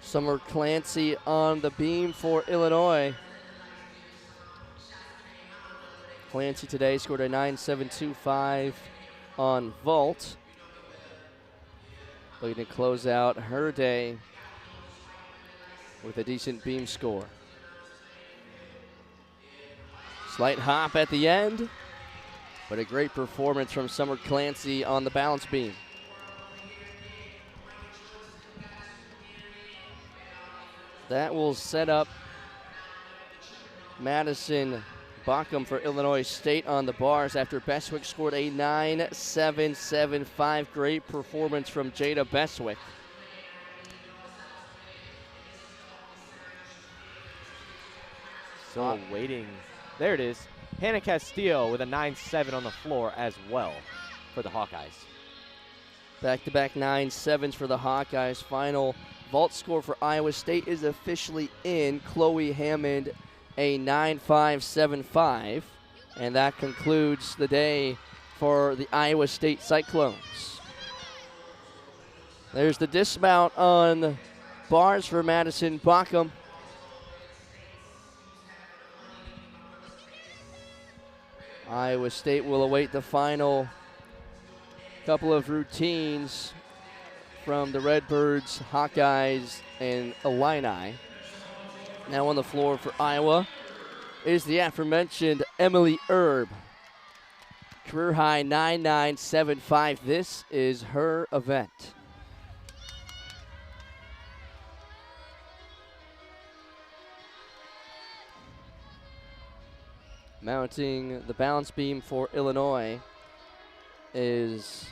Summer Clancy on the beam for Illinois. Clancy today scored a 9.725 on vault. Looking to close out her day with a decent beam score. Slight hop at the end, but a great performance from Summer Clancy on the balance beam. That will set up Madison Bockham for Illinois State on the bars after Beswick scored a 9.775. Great performance from Jada Beswick. Still waiting. There it is. Hannah Castillo with a 9-7 on the floor as well for the Hawkeyes. Back-to-back 9-7s for the Hawkeyes. Final vault score for Iowa State is officially in. Chloe Hammond, a 9.575. And that concludes the day for the Iowa State Cyclones. There's the dismount on bars for Madison Bauckham. Iowa State will await the final couple of routines from the Redbirds, Hawkeyes, and Illini. Now on the floor for Iowa is the aforementioned Emily Erb. Career high 9.975. This is her event. Mounting the balance beam for Illinois is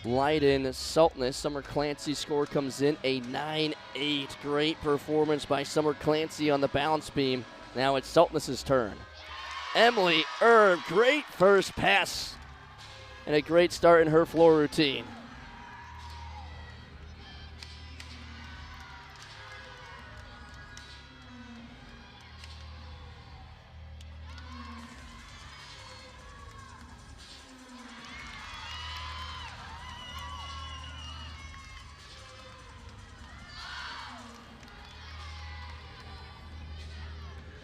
Leiden Saltness. Summer Clancy score comes in a 9.8. Great performance by Summer Clancy on the balance beam. Now it's Saltness's turn. Emily Erb, great first pass and a great start in her floor routine.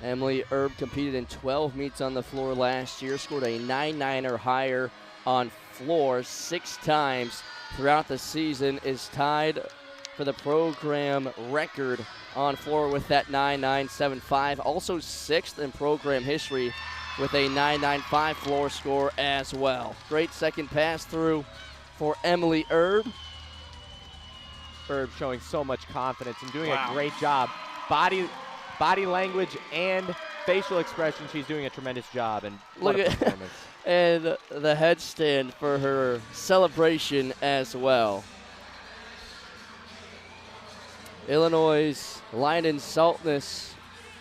Emily Erb competed in 12 meets on the floor last year, scored a 9.9 or higher on floor 6 times throughout the season, is tied for the program record on floor with that 9.975. Also 6th in program history with a 9.95 floor score as well. Great second pass through for Emily Erb. Erb showing so much confidence and doing a great job. Body language and facial expression, she's doing a tremendous job. And what a performance. And the headstand for her celebration as well. Illinois' Leiden Saltness,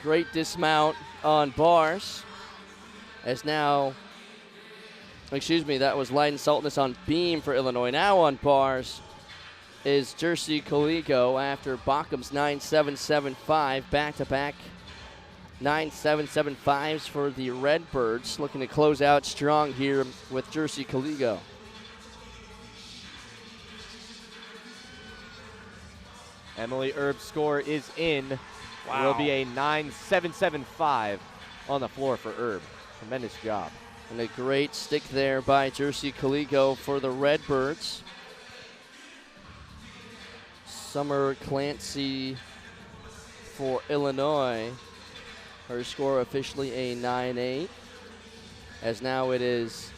great dismount on bars. As now, that was Leiden Saltness on beam for Illinois. Now on bars is Jersey Coligo after Bauckham's 9.775, back-to-back 9.775s for the Redbirds, looking to close out strong here with Jersey Coligo. Emily Erb's score is in. Wow. Will be a 9.775 on the floor for Erb. Tremendous job. And a great stick there by Jersey Coligo for the Redbirds. Summer Clancy for Illinois. Her score officially a 9.8. As now it is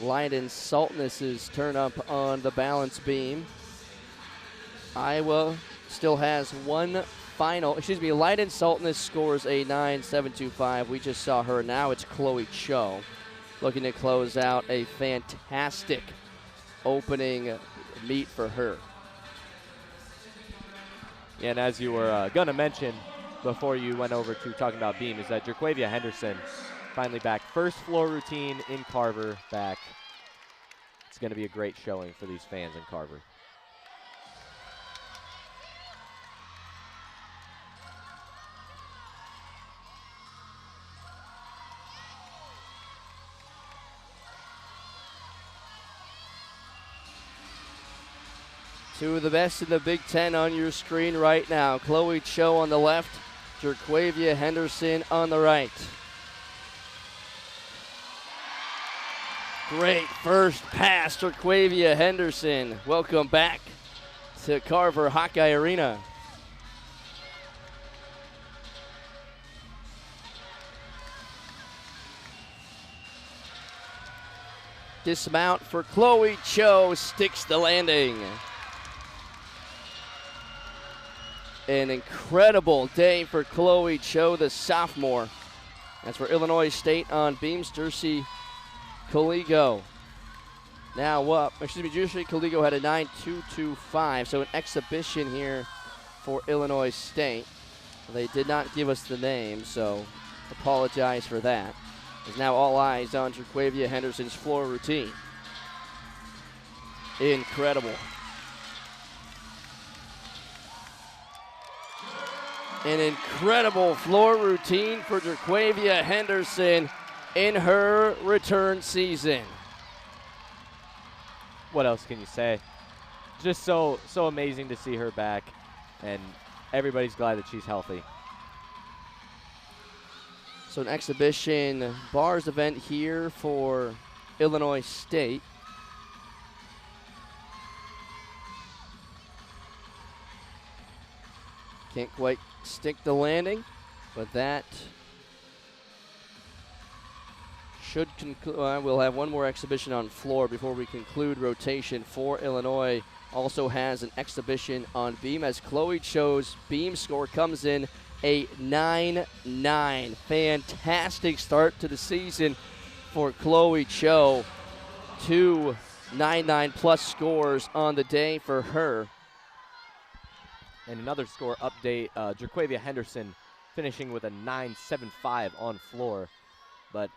Leiden Saltness's turn up on the balance beam. Iowa still has one final. Leiden Saltness scores a 9.725. We just saw her. Now it's Chloe Cho looking to close out a fantastic opening meet for her. Yeah, and as you were going to mention before you went over to talking about beam, is that Jerquavia Henderson finally back. First floor routine in Carver back. It's going to be a great showing for these fans in Carver. Two of the best in the Big Ten on your screen right now. Chloe Cho on the left, Jerquavia Henderson on the right. Great first pass, Jerquavia Henderson. Welcome back to Carver Hawkeye Arena. Dismount for Chloe Cho, sticks the landing. An incredible day for Chloe Cho, the sophomore. That's for Illinois State on beams. Jersey Coligo now up. Jersey Coligo had a 9.225, so an exhibition here for Illinois State. They did not give us the name, so apologize for that. As now all eyes on Jaquavia Henderson's floor routine. Incredible. An incredible floor routine for Jaquavia Henderson in her return season. What else can you say? Just so amazing to see her back, and everybody's glad that she's healthy. So an exhibition bars event here for Illinois State. Can't quite stick the landing, but that should conclude. We'll have one more exhibition on floor before we conclude rotation for Illinois. Also has an exhibition on beam as Chloe Cho's beam score comes in a 9-9. Fantastic start to the season for Chloe Cho. 2 9-9 plus scores on the day for her. And another score update, Jaquavia Henderson finishing with a 9.75 on floor. But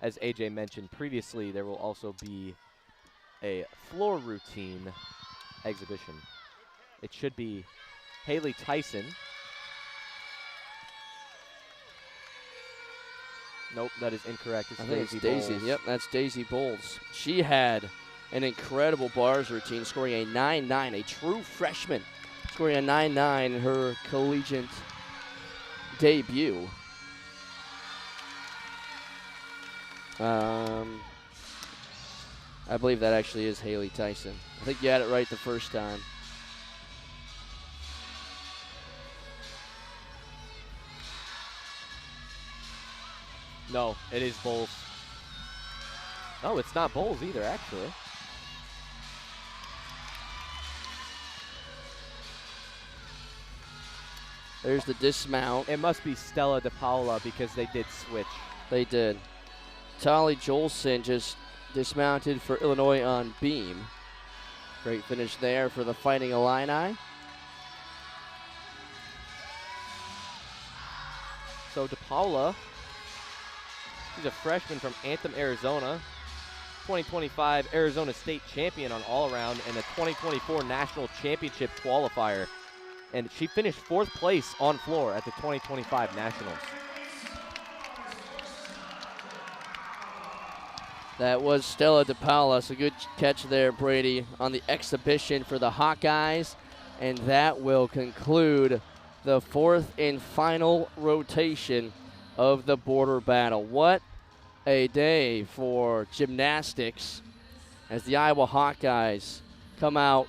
as AJ mentioned previously, there will also be a floor routine exhibition. It should be Haley Tyson. Nope, that is incorrect. It's I think Daisy it's Daisy. Bowles. Yep, that's Daisy Bowles. She had an incredible bars routine, scoring a 9-9, a true freshman, scoring a 9-9 in her collegiate debut. I believe that actually is Haley Tyson. I think you had it right the first time. No, it is Bowles. No, it's not Bowles either, actually. There's the dismount. It must be Stella DePaula because they did switch. They did. Tolly Jolson just dismounted for Illinois on beam. Great finish there for the Fighting Illini. So DePaula, she's a freshman from Anthem, Arizona. 2025 Arizona State champion on all-around and a 2024 national championship qualifier. And she finished 4th place on floor at the 2025 Nationals. That was Stella DePaula. So good catch there, Brady, on the exhibition for the Hawkeyes. And that will conclude the 4th and final rotation of the border battle. What a day for gymnastics as the Iowa Hawkeyes come out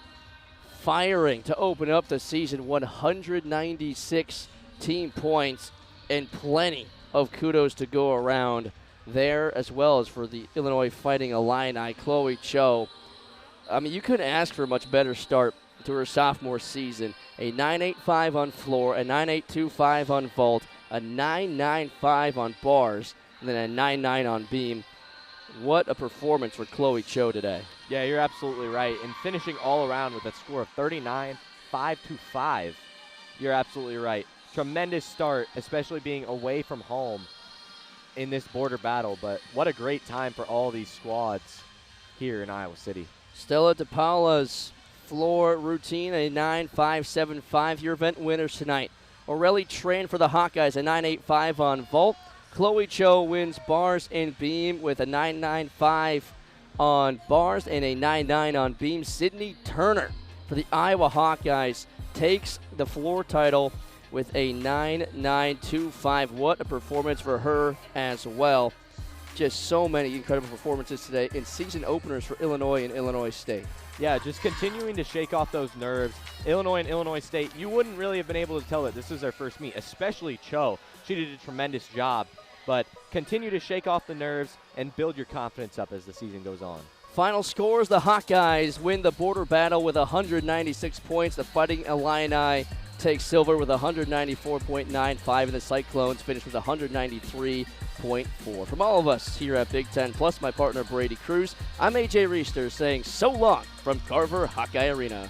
firing to open up the season. 196 team points and plenty of kudos to go around there, as well as for the Illinois Fighting Illini. Chloe Cho, I mean, you couldn't ask for a much better start to her sophomore season. A 9.85 on floor, a 9.825 on vault, a 9.95 on bars, and then a 9.9 on beam. What a performance for Chloe Cho today. Yeah, you're absolutely right. And finishing all around with a score of 39.525. You're absolutely right. Tremendous start, especially being away from home in this border battle. But what a great time for all these squads here in Iowa City. Stella DePaula's floor routine, a 9.575. Your event winners tonight. Aurelie Tran for the Hawkeyes, a 9.85 on vault. Chloe Cho wins bars and beam with a 9.95 on bars and a 9.9 on beam. Sydney Turner for the Iowa Hawkeyes takes the floor title with a 9.925. What a performance for her as well. Just so many incredible performances today in season openers for Illinois and Illinois State. Yeah, just continuing to shake off those nerves. Illinois and Illinois State, you wouldn't really have been able to tell that this is their first meet, especially Cho. She did a tremendous job. But continue to shake off the nerves and build your confidence up as the season goes on. Final scores, the Hawkeyes win the border battle with 196 points. The Fighting Illini take silver with 194.95, and the Cyclones finish with 193.4. From all of us here at Big Ten, plus my partner Brady Cruz, I'm AJ Reister saying so long from Carver Hawkeye Arena.